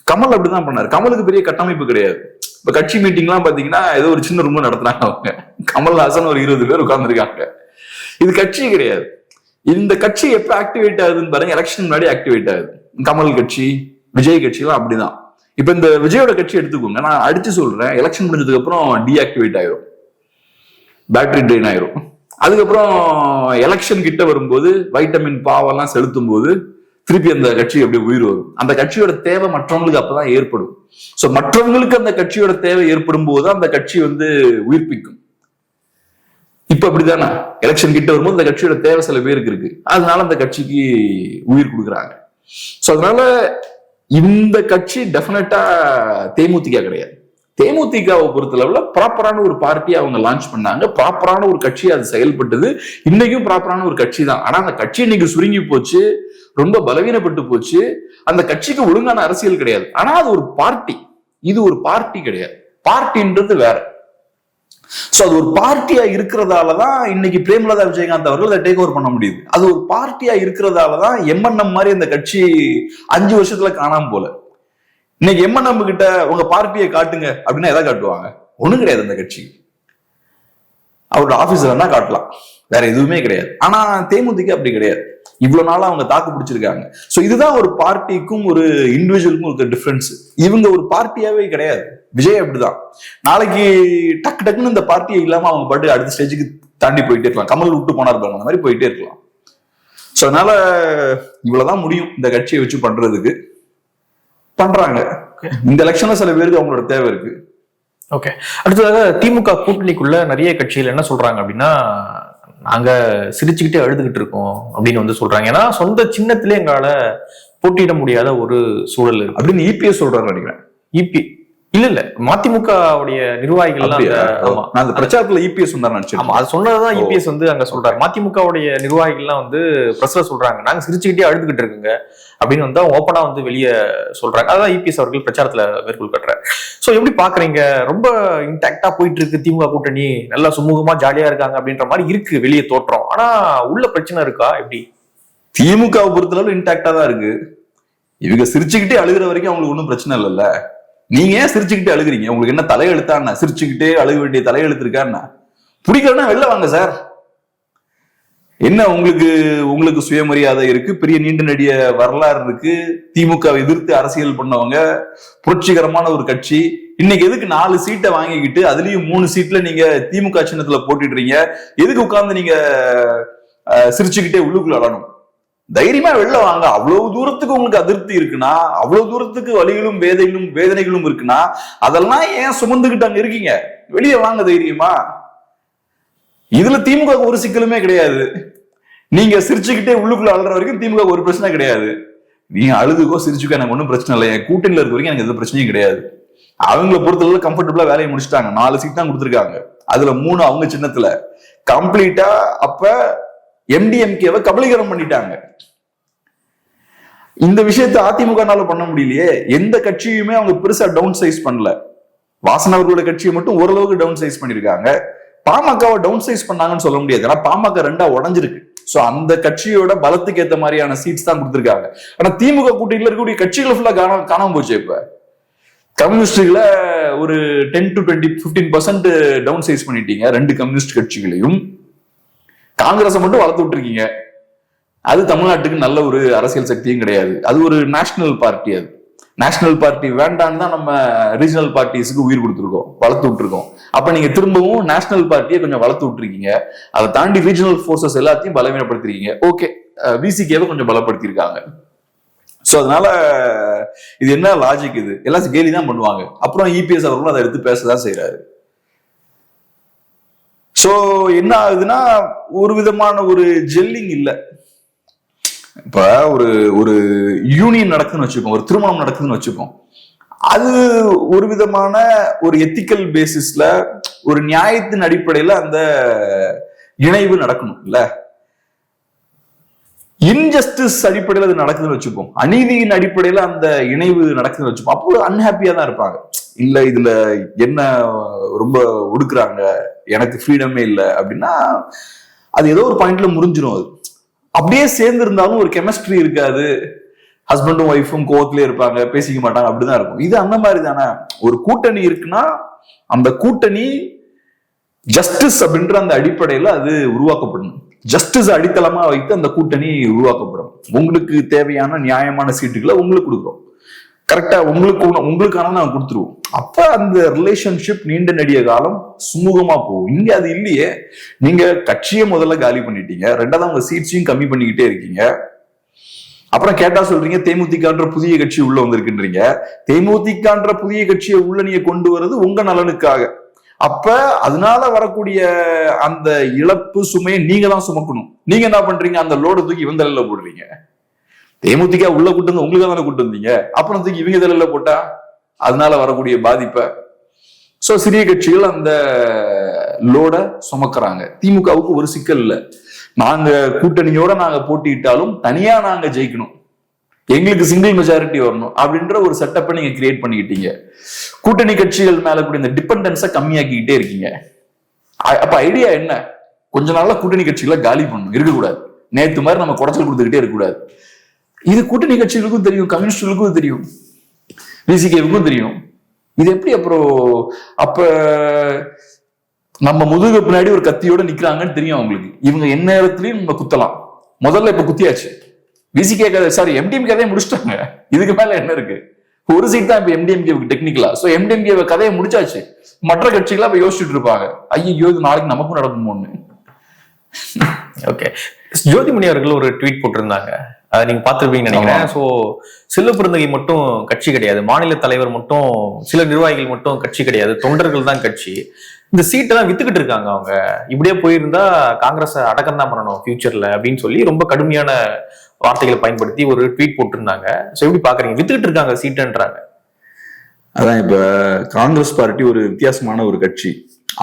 கமல் அப்படிதான் பண்ணாரு. கமலுக்கு பெரிய கட்டமைப்பு கிடையாது. இப்ப கட்சி மீட்டிங் எல்லாம் பாத்தீங்கன்னா ஏதோ ஒரு சின்ன ரூம்ல நடத்துறாங்க அவங்க. கமல்ஹாசன் ஒரு 20 பேர் உட்கார்ந்துருக்காங்க. இது கட்சி கிடையாது. இந்த கட்சி எப்ப ஆக்டிவேட் ஆகுதுன்னு பாருங்க, எலெக்ஷன் முன்னாடி ஆக்டிவேட் ஆகுது. கமல் கட்சி, விஜய் கட்சி எல்லாம் அப்படிதான். இப்ப இந்த விஜயோட கட்சி எடுத்துக்கோங்க, நான் அடிச்சு சொல்றேன், எலெக்ஷன் முடிஞ்சதுக்கு அப்புறம் டீஆக்டிவேட் ஆயிரும், பேட்டரி ட்ரெயின் ஆயிரும். அதுக்கப்புறம் எலெக்ஷன் கிட்ட வரும்போது வைட்டமின் பாவெல்லாம் செலுத்தும் போது திருப்பி அந்த கட்சி அப்படியே உயிர் வரும். அந்த கட்சியோட தேவை மற்றவங்களுக்கு அப்பதான் ஏற்படும். சோ மற்றவங்களுக்கு அந்த கட்சியோட தேவை ஏற்படும் போது அந்த கட்சி வந்து உயிர்ப்பிக்கும். இப்ப அப்படிதானே, எலெக்ஷன் கிட்ட வரும்போது அந்த கட்சியோட தேவை சில பேருக்கு இருக்கு, அதனால அந்த கட்சிக்கு உயிர் கொடுக்குறாங்க. சோ அதனால இந்த கட்சி டெஃபினட்டா தேமுதிக கிடையாது. தேமுதிகவை பொறுத்தளவுல ப்ராப்பரான ஒரு பார்ட்டியை அவங்க லான்ச் பண்ணாங்க, ப்ராப்பரான ஒரு கட்சி அது செயல்பட்டது. இன்னைக்கும் ப்ராப்பரான ஒரு கட்சி தான். ஆனா அந்த கட்சி இன்னைக்கு சுருங்கி போச்சு, ரொம்ப பலவீனப்பட்டு போச்சு. அந்த கட்சிக்கு ஒழுங்கான அரசியல் கிடையாது. ஆனா அது ஒரு பார்ட்டி, இது ஒரு பார்ட்டி கிடையாது. பார்ட்டின்றது வேற. சோ அது ஒரு பார்ட்டியா இருக்கிறதாலதான் இன்னைக்கு பிரேமலதா விஜயகாந்த் அவர்கள் அதை டேக் ஓவர் பண்ண முடியுது. அது ஒரு பார்ட்டியா இருக்கிறதாலதான் எம்என்எம் மாதிரி அந்த கட்சி 5 வருஷத்துல காணாம போல. இன்னைக்கு எம்என்எம் கிட்ட உங்க பார்ட்டியை காட்டுங்க அப்படின்னா எதை காட்டுவாங்க? ஒண்ணும் கிடையாது. அந்த கட்சி அவரோட ஆபீஸ்ல என்ன காட்டலாம், வேற எதுவுமே கிடையாது. ஆனா தேமுதிக அப்படி கிடையாது. இவ்வளவு நாளா அவங்க தாக்கு பிடிச்சிருக்காங்க. சோ இதுதான் ஒரு பார்ட்டிக்கும் ஒரு இண்டிவிஜுவலுக்கும் ஒரு டிஃபரன்ஸ். இவங்க ஒரு பார்ட்டியாவே கிடையாது. விஜய் அப்படிதான். நாளைக்கு டக்கு டக்குன்னு இந்த பார்ட்டியை இல்லாம அவங்க பாட்டு அடுத்த ஸ்டேஜுக்கு தாண்டி போயிட்டே இருக்கலாம். கமல் விட்டு போனார் பாருங்க, அந்த மாதிரி போயிட்டே இருக்கலாம். சோ அதனால இவ்வளவுதான் முடியும் இந்த கட்சியை வச்சு பண்றதுக்கு. பண்றாங்க. இந்த எலெக்ஷன்ல சில பேருக்கு அவங்களோட தேவை இருக்கு. ஓகே, அடுத்ததாக திமுக கூட்டணிக்குள்ள நிறைய கட்சிகள் என்ன சொல்றாங்க அப்படின்னா, நாங்க சிரிச்சுக்கிட்டே அழுதுகிட்டு இருக்கோம் அப்படின்னு வந்து சொல்றாங்க. ஏன்னா சொந்த சின்னத்திலே எங்களால போட்டியிட முடியாத ஒரு சூழல் அப்படின்னு இபிஎஸ் சொல்றாரு நினைக்கிறேன். இபி இல்ல மதிமுகவுடைய நிர்வாகிகள் அந்த பிரச்சாரத்துல இபிஎஸ் நினைச்சேன். ஆமா, அது சொன்னதுதான் இபிஎஸ் வந்து அங்க சொல்றாரு. மதிமுகவுடைய நிர்வாகிகள்லாம் வந்து பிரஸ்ல சொல்றாங்க, நாங்க சிரிச்சுக்கிட்டே அழுதுகிட்டு இருக்குங்க அப்படின்னு வந்து ஓப்பனா வந்து வெளியே சொல்றாங்க. அதான் இபிஎஸ் அவர்கள் பிரச்சாரத்துல மேற்கொள் கட்டுறாரு. சோ எப்படி பாக்குறீங்க? ரொம்ப இன்டாக்டா போயிட்டு இருக்கு திமுக கூட்டணி, நல்லா சுமூகமா ஜாலியா இருக்காங்க அப்படின்ற மாதிரி இருக்கு வெளியே தோற்றம். ஆனா உள்ள பிரச்சனை இருக்கா? எப்படி? திமுகவை பொறுத்தளவு இன்டாக்டா தான் இருக்கு. இவங்க சிரிச்சுக்கிட்டே அழுகிற வரைக்கும் அவங்களுக்கு ஒன்றும் பிரச்சனை இல்லைல்ல. நீங்க ஏன் சிரிச்சுக்கிட்டே அழுகுறீங்க? உங்களுக்கு என்ன தலையெழுத்தான்னா? சிரிச்சுக்கிட்டே அழுக வேண்டிய தலையெழுத்து இருக்கான்னா? பிடிக்கலன்னா வெளில வாங்க சார். என்ன உங்களுக்கு சுயமரியாதை இருக்கு, பெரிய நீண்ட நெடிய வரலாறு இருக்கு, திமுக எதிர்த்து அரசியல் பண்ணவங்க, புரட்சிகரமான ஒரு கட்சி. இன்னைக்கு எதுக்கு 4 சீட்டை வாங்கிக்கிட்டு அதுலயும் 3 சீட்ல நீங்க திமுக சின்னத்துல போட்டுடுறீங்க? எதுக்கு உட்கார்ந்து நீங்க சிரிச்சுக்கிட்டே உள்ளுக்குள்ள அழணும்? தைரியமா வெளில வாங்க. அவ்வளவு தூரத்துக்கு உங்களுக்கு அதிருப்தி இருக்குன்னா, அவ்வளவு தூரத்துக்கு வலிகளும் வேதனைகளும் இருக்குன்னா, அதெல்லாம் ஏன் சுமந்துகிட்டு அங்க இருக்கீங்க? வெளியே வாங்க தைரியமா. இதுல திமுக ஒரு சிக்கலுமே கிடையாது. நீங்க சிரிச்சுக்கிட்டே உள்ளுக்குள்ள அழுற வரைக்கும் திமுக ஒரு பிரச்சனை கிடையாது. நீங்க அழுதுக்கோ சிரிச்சுக்கோ எனக்கு ஒன்றும் பிரச்சனை இல்லை. என் கூட்டணியில இருக்க வரைக்கும் எனக்கு எந்த பிரச்சனையும் கிடையாது. அவங்கள பொறுத்தளவு கம்ஃபர்டபுளா வேலையை முடிச்சுட்டாங்க. 4 சீட் தான் கொடுத்துருக்காங்க. அதுல 3 அவங்க சின்னத்துல கம்ப்ளீட்டா. அப்ப எம்டிஎம்கேவை கபலீகரம் பண்ணிட்டாங்க. இந்த விஷயத்தை அதிமுகனால பண்ண முடியலையே. எந்த கட்சியுமே அவங்க பெருசா டவுன் சைஸ் பண்ணல. வாசன் அவர்களோட கட்சியை மட்டும் ஓரளவுக்கு டவுன் சைஸ் பண்ணிருக்காங்க. பாமகவை டவுன் சைஸ் பண்ணாங்கன்னு சொல்ல முடியாது. ஏன்னா பாமக 2ஆ உடஞ்சிருக்கு. சோ அந்த கட்சியோட பலத்துக்கு ஏற்ற மாதிரியான சீட்ஸ் தான் கொடுத்திருக்காங்க. ஆனா திமுக கூட்டணியில இருக்கக்கூடிய கட்சிகளை ஃபுல்லா காணாம போச்சு. இப்ப கம்யூனிஸ்டுகளை ஒரு 10 to 15% டவுன் சைஸ் பண்ணிட்டீங்க 2 கம்யூனிஸ்ட் கட்சிகளையும். காங்கிரஸை மட்டும் வளர்த்து விட்டுருக்கீங்க. அது தமிழ்நாட்டுக்கு நல்ல ஒரு அரசியல் சக்தியும் கிடையாது. அது ஒரு நேஷனல் பார்ட்டி. அது நேஷனல் பார்ட்டி வேண்டான்னு தான் நம்ம ரீஜனல் பார்ட்டிஸ்க்கு உயிர் கொடுத்துருக்கோம், வளர்த்து விட்டுருக்கோம். அப்ப நீங்க திரும்பவும் நேஷனல் பார்ட்டியை கொஞ்சம் வளர்த்து விட்டுருக்கீங்க. அதை தாண்டி ரீஜனல் போர்சஸ் எல்லாத்தையும் பலவீனப்படுத்திருக்கீங்க. ஓகே, விசிகேவை கொஞ்சம் பலப்படுத்திருக்காங்க. சோ அதனால இது என்ன லாஜிக்? இது எல்லாம் கேலி தான் பண்ணுவாங்க. அப்புறம் இபிஎஸ் அவர்களும் அதை எடுத்து பேசதான் செய்யறாரு. சோ என்ன ஆகுதுன்னா, ஒரு விதமான ஒரு ஜெல்லிங் இல்ல. இப்ப ஒரு ஒரு யூனியன் நடக்குதுன்னு வச்சுக்கோம், ஒரு திருமணம் நடக்குதுன்னு வச்சுக்கோம், அது ஒரு விதமான ஒரு எத்திக்கல் பேசிஸ்ல, ஒரு நியாயத்தின் அடிப்படையில அந்த இணைவு நடக்கணும் இல்ல. இன்ஜஸ்டிஸ் அடிப்படையில் அது நடக்குதுன்னு வச்சுப்போம், அநீதியின் அடிப்படையில அந்த இணைவு நடக்குதுன்னு வச்சுப்போம், அப்போ அன்ஹாப்பியா தான் இருப்பாங்க. இல்ல இதுல என்ன ரொம்ப ஒடுக்குறாங்க, எனக்கு ஃப்ரீடமே இல்லை அப்படின்னா அது ஏதோ ஒரு பாயிண்ட்ல முறிஞ்சிடும். அது அப்படியே சேர்ந்து இருந்தாலும் ஒரு கெமிஸ்ட்ரி இருக்காது, ஹஸ்பண்டும் ஒய்ஃபும் கோவத்திலே இருப்பாங்க, பேசிக்க மாட்டாங்க, அப்படிதான் இருக்கும். இது அந்த மாதிரி தானே. ஒரு கூட்டணி இருக்குன்னா அந்த கூட்டணி ஜஸ்டிஸ் அப்படின்ற அந்த அடிப்படையில அது உருவாக்கப்படணும். ஜஸ்டிஸ் அடித்தளமா வைத்து அந்த கூட்டணி உருவாக்கப்படும். உங்களுக்கு தேவையான நியாயமான சீட்டுகளை உங்களுக்கு கொடுக்குறோம், கரெக்டா உங்களுக்கான நாங்க கொடுத்துருவோம். அப்ப அந்த ரிலேஷன்ஷிப் நீண்ட நெடிய காலம் சுமூகமா போகும். இங்க அது இல்லையே. நீங்க கட்சியை முதல்ல காலி பண்ணிட்டீங்க, ரெண்டாவது உங்க சீட்ஸையும் கம்மி பண்ணிக்கிட்டே இருக்கீங்க. அப்புறம் கேட்டா சொல்றீங்க தேமுதிகன்ற புதிய கட்சி உள்ள வந்திருக்குன்றீங்க. தேமுதிகன்ற புதிய கட்சியை உள்ள நீங்க கொண்டு வர்றது உங்க நலனுக்காக. அப்ப அதனால வரக்கூடிய அந்த இழப்பு சுமையை நீங்க தான் சுமக்கணும். நீங்க என்ன பண்றீங்க, அந்த லோடு தூக்கி இவங்க தலையில போடுறீங்க. தேமுதிக உள்ள கூட்டு வந்து உங்களுக்கு தானே கூட்டு வந்தீங்க, அப்புறம் தூக்கி இவங்க தலையில போட்டா அதனால வரக்கூடிய பாதிப்பை. சோ சிறிய கட்சிகள் அந்த லோட சுமக்கிறாங்க. திமுகவுக்கு ஒரு சிக்கல் இல்லை, நாங்க கூட்டணியோட நாங்க போட்டியிட்டாலும் தனியா நாங்க ஜெயிக்கணும், எங்களுக்கு சிங்கிள் மெஜாரிட்டி வரணும் அப்படின்ற ஒரு செட்டப்பை நீங்க கிரியேட் பண்ணிக்கிட்டீங்க. கூட்டணி கட்சிகள் மேல கூட இந்த டிபெண்டன்ஸை கம்மியாக்கிக்கிட்டே இருக்கீங்க. அப்ப ஐடியா என்ன, கொஞ்ச நாள்ல கூட்டணி கட்சிகளை காலி பண்ணணும், இருக்கக்கூடாது. நேத்து மாதிரி நம்ம குடைச்சல் கொடுத்துக்கிட்டே இருக்கக்கூடாது. இது கூட்டணி கட்சிகளுக்கும் தெரியும், கம்யூனிஸ்டுகளுக்கும் தெரியும், விசிகேவுக்கும் தெரியும். இது எப்படி அப்புறம் அப்ப நம்ம முதுகு பின்னாடி ஒரு கத்தியோட நிக்கிறாங்கன்னு தெரியும் அவங்களுக்கு. இவங்க என்ன நேரத்திலயும் நம்ம குத்தலாம். முதல்ல இப்ப குத்தியாச்சு. விசிகே கதை, சாரி எம்டிஎம் கதையை முடிச்சிட்டாங்க. இதுக்கு மேல என்ன இருக்கு? ஒரு சீட் தான் இப்ப எம்டிஎம்கே டெக்னிக்கலா. சோ எம்டிஎம்கே கதையை முடிச்சாச்சு. மற்ற கட்சிகளா இப்ப யோசிச்சுட்டு இருப்பாங்க, ஐயோ இது நாளைக்கு நமக்கும் நடக்குமோன்னு. ஓகே, ஜோதிமணி அவர்கள் ஒரு ட்வீட் போட்டிருந்தாங்க, அதை நீங்க பார்த்துருப்பீங்கன்னு நினைக்கிறேன். ஸோ செல்வப்பிறந்தகை மட்டும் கட்சி கிடையாது, மாநில தலைவர் மட்டும், சில நிர்வாகிகள் மட்டும் கட்சி கிடையாது, தொண்டர்கள் தான் கட்சி. இந்த சீட்டெல்லாம் வித்துக்கிட்டு இருக்காங்க அவங்க. இப்படியே போயிருந்தா காங்கிரஸ் அடக்கம் தான் பண்ணணும் ஃபியூச்சர்ல அப்படின்னு சொல்லி ரொம்ப கடுமையான வார்த்தைகளை பயன்படுத்தி ஒரு ட்வீட் போட்டிருந்தாங்க. ஸோ எப்படி பாக்குறீங்க, வித்துக்கிட்டு இருக்காங்க சீட்டுன்றாங்க? அதான் இப்ப காங்கிரஸ் பார்ட்டி ஒரு வித்தியாசமான ஒரு கட்சி.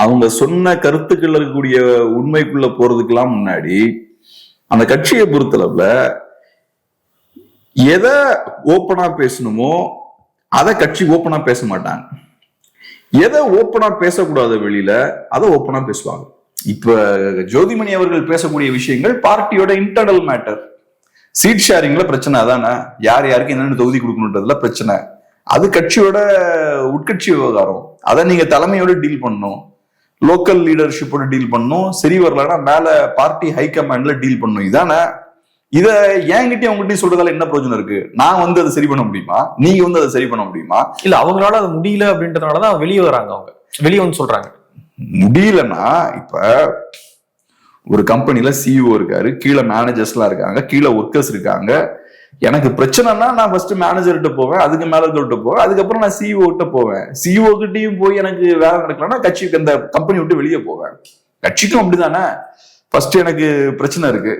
அவங்க சொன்ன கருத்துக்கள் இருக்கக்கூடிய உண்மைக்குள்ள போறதுக்கெல்லாம் முன்னாடி அந்த கட்சியை பொறுத்தளவுல எதை ஓப்பனா பேசணுமோ அதை கட்சி ஓப்பனா பேச மாட்டாங்க. எதை ஓப்பனா பேசக்கூடாத வெளியில அதை ஓப்பனா பேசுவாங்க. இப்ப ஜோதிமணி அவர்கள் பேசக்கூடிய விஷயங்கள் பார்ட்டியோட இன்டர்னல் மேட்டர். சீட் ஷேரிங்ல பிரச்சனை அதானே, யார் யாருக்கு என்னென்ன தொகுதி கொடுக்கணுன்றதுல பிரச்சனை. அது கட்சியோட உட்கட்சி விவகாரம். அதை நீங்க தலைமையோட டீல் பண்ணணும், லோக்கல் லீடர்ஷிப்போட டீல் பண்ணணும். சரி வரலன்னா மேல பார்ட்டி ஹைகமாண்ட்ல டீல் பண்ணணும். இதானே. இத என்கிட்டயும் அவங்ககிட்டயும் சொல்றதால என்ன பிரயோஜனம் இருக்கு? நான் வந்து அதை சரி பண்ண முடியுமா? நீங்க வந்து அதை சரி பண்ண முடியுமா? இல்ல அவங்களால அது முடியல அப்படின்றதுனாலதான் வெளியே வராங்க. அவங்க வெளியே வந்து சொல்றாங்க முடியலன்னா, இப்ப ஒரு கம்பெனில சிஇஓ இருக்காரு, கீழே மேனேஜர்ஸ் எல்லாம் இருக்காங்க, கீழே ஒர்க்கர்ஸ் இருக்காங்க. எனக்கு பிரச்சனைனா நான் ஃபர்ஸ்ட் மேனேஜர்கிட்ட போவேன், அதுக்கு மேல இருக்கிட்ட போவேன், அதுக்கப்புறம் நான் சிஇஓ கிட்ட போவேன். சிஇஓ கிட்டையும் போய் எனக்கு வேலை நடக்கலன்னா கட்சிக்கு அந்த கம்பெனி விட்டு வெளியே போவேன். கட்சிக்கும் அப்படிதானே. ஃபர்ஸ்ட் எனக்கு பிரச்சனை இருக்கு,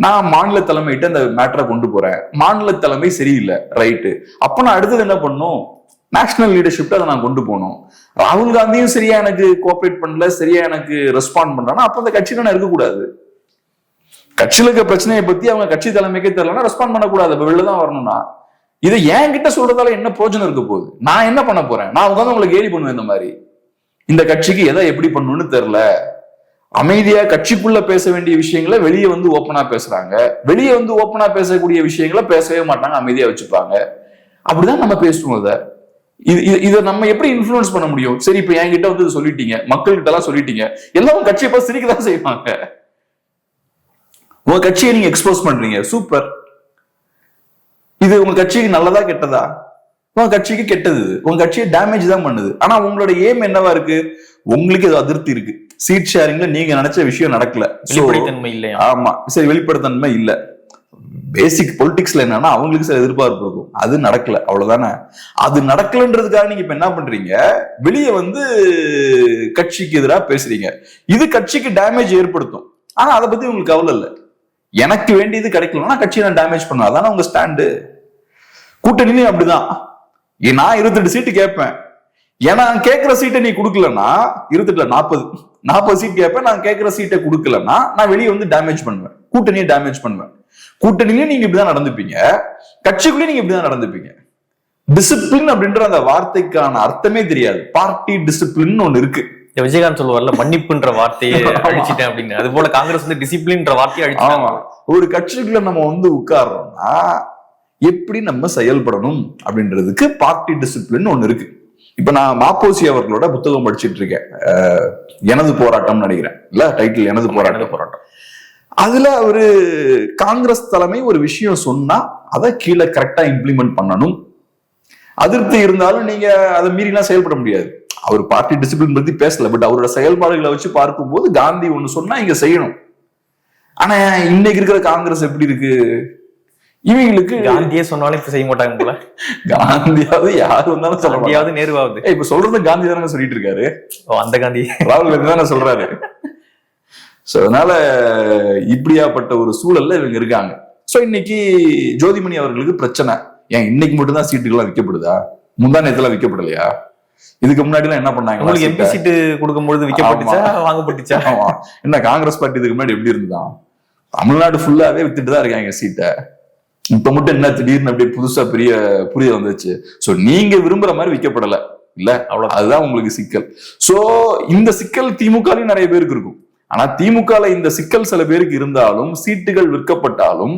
நான் மாநில தலைமையிட்ட அந்த மேட்டரை கொண்டு போறேன், மாநில தலைமை சரியில்லை, ரைட்டு. அப்ப நான் அடுத்தது என்ன பண்ணும், நேஷனல் லீடர்ஷிப்ல அதை நான் கொண்டு போகணும். ராகுல் காந்தியும் சரியா எனக்கு கோஆபரேட் பண்ணல, சரியா எனக்கு ரெஸ்பாண்ட் பண்றானா, அப்ப அந்த கட்சியில நான் இருக்கக்கூடாது. கட்சியில இருக்க பிரச்சனையை பத்தி அவங்க கட்சி தலைமைக்கே தெரியலன்னா ரெஸ்பாண்ட் பண்ணக்கூடாது, இப்ப வெளிலதான் வரணும்னா. இதை என்கிட்ட சொல்றதால என்ன பிரோஜனம் இருக்க போகுது? நான் என்ன பண்ண போறேன்? நான் உட்காந்து உங்களுக்கு கேலி பண்ணுவேன். இந்த மாதிரி இந்த கட்சிக்கு எதை எப்படி பண்ணணும்னு தெரியல, அமைதியா கட்சிக்குள்ள பேச வேண்டிய விஷயங்களை வெளியே வந்து ஓப்பனா பேசுறாங்க, வெளியே வந்து ஓப்பனா பேசக்கூடிய விஷயங்களை பேசவே மாட்டாங்க, அமைதியா வச்சுப்பாங்க. அப்படிதான் நம்ம பேசுவோம். இதை நம்ம எப்படி இன்ஃபுளுன்ஸ் பண்ண முடியும்? சரி, இப்ப என்கிட்ட வந்து சொல்லிட்டீங்க, மக்கள்கிட்ட எல்லாம் சொல்லிட்டீங்க, எல்லாரும் கட்சியை பார்த்து சிரிக்கதான் செய்வாங்க. உங்க கட்சியை நீங்க எக்ஸ்போஸ் பண்றீங்க, சூப்பர். இது உங்க கட்சிக்கு நல்லதா கெட்டதா? உங்க கட்சிக்கு கெட்டது, உங்க கட்சியை டேமேஜ் தான் பண்ணுது. ஆனா உங்களோட எய்ம் என்னவா இருக்கு? உங்களுக்கு ஏதோ அதிருப்தி இருக்கு, சீட் ஷேரிங்ல நீங்க நினைச்ச விஷயம் நடக்கல, வெளிப்படைத்தன்மை இல்லையா? ஆமா, சரி, வெளிப்படைத்தன்மை இல்ல. பேசிக் பொலிட்டிக்ஸ்ல என்னன்னா அவங்களுக்கு சில எதிர்பார்ப்பு இருக்கும், அது நடக்கல, அவ்வளவுதானே. அது நடக்கலன்றதுக்காக நீங்க இப்ப என்ன பண்றீங்க, வெளியே வந்து கட்சிக்கு எதிராக பேசுறீங்க. இது கட்சிக்கு டேமேஜ் ஏற்படுத்தும். ஆனா அதை பத்தி உங்களுக்கு கவலை இல்லை. எனக்கு வேண்டியது கிடைக்கலன்னா கட்சியை நான் டேமேஜ் பண்ணுவேன், அதான உங்க ஸ்டாண்டு. கூட்டணிலையும் அப்படிதான். நான் 28 சீட்டு கேட்பேன், ஏன்னா கேட்கிற சீட்டை நீ கொடுக்கலன்னா 28 40 சீட் கேட்பேன், நான் கேட்கிற சீட்டை கொடுக்கலன்னா நான் வெளியே வந்து டேமேஜ் பண்ணுவேன், கூட்டணியை டேமேஜ் பண்ணுவேன். கூட்டணிலையும் நீங்க இப்படிதான் நடந்துப்பீங்க, கட்சிக்குள்ளேயும் நீங்க இப்படிதான் நடந்துப்பீங்க. டிசிப்ளின் அப்படின்ற அந்த வார்த்தைக்கான அர்த்தமே தெரியாது. பார்ட்டி டிசிப்ளின் ஒண்ணு இருக்கு. விஜயகாந்த் சொல்லுவார்ல, மன்னிப்புன்ற வார்த்தையை அழிச்சிட்டேன் அப்படின்னு. அது போல காங்கிரஸ் வந்து டிசிப்ளின்ற வார்த்தையை அழிச்சாங்க. ஒரு கட்சிக்குள்ள நம்ம வந்து உட்கார்றோம்னா எப்படி நம்ம செயல்படணும் அப்படின்றதுக்கு பார்ட்டி டிசிப்ளின் ஒண்ணு இருக்கு. இப்ப நான் மாப்போசி அவர்களோட புத்தகம் படிச்சுட்டு இருக்கேன், எனது போராட்டம் நினைக்கிறேன், இல்ல டைட்டில் எனது போராட்டம். அதுல அவரு காங்கிரஸ் தலைமை ஒரு விஷயம் சொன்னா அதை கீழே கரெக்டா இம்ப்ளிமெண்ட் பண்ணணும். அதிருப்தி இருந்தாலும் நீங்க அதை மீறிலாம் செயல்பட முடியாது. அவர் பார்ட்டி டிசிப்ளின் பத்தி பேசல, பட் அவரோட செயல்பாடுகளை வச்சு பார்க்கும்போது காந்தி ஒண்ணு சொன்னா இங்க செய்யணும். ஆனா இன்னைக்கு இருக்கிற காங்கிரஸ் எப்படி இருக்கு, இவங்களுக்கு காந்தியே சொன்னாலும் இப்ப செய்ய மாட்டாங்க போல. காந்தியாவது யாரு வந்தாலும் சொல்ல முடியாது, நேருவாவது இப்ப சொல்றது காந்தி தானே சொல்லிட்டு இருக்காரு. அந்த காந்தி ராகுல் காந்தி தானே சொல்றாரு. சோ அதனால இப்படியாப்பட்ட ஒரு சூழல்ல இவங்க இருக்காங்க. சோ இன்னைக்கு ஜோதிமணி அவர்களுக்கு பிரச்சனை. ஏன் இன்னைக்கு மட்டும்தான் சீட்டுகள்லாம் விற்கப்படுதா? முந்தா நேரத்துல விற்கப்படலையா? இதுக்கு முன்னாடி எல்லாம் என்ன பண்ணாங்க? உங்களுக்கு எம்பி சீட்டு கொடுக்கும்போது விற்கப்பட்டுச்சா, வாங்கப்பட்டுச்சா? என்ன காங்கிரஸ் பார்ட்டி இதுக்கு முன்னாடி எப்படி இருந்துதான்? தமிழ்நாடு ஃபுல்லாவே வித்துட்டு தான் இருக்காங்க சீட்டை. இப்ப மட்டும் என்ன திடீர்னு அப்படியே புதுசா பெரிய புரிதல் வந்துச்சு. சோ நீங்க விரும்புற மாதிரி விற்கப்படல இல்ல, அவ்வளவு. அதுதான் உங்களுக்கு சிக்கல். சோ இந்த சிக்கல் திமுகலையும் நிறைய பேருக்கு இருக்கும். ஆனா திமுகல இந்த சிக்கல் சில பேருக்கு இருந்தாலும், சீட்டுகள் விற்கப்பட்டாலும்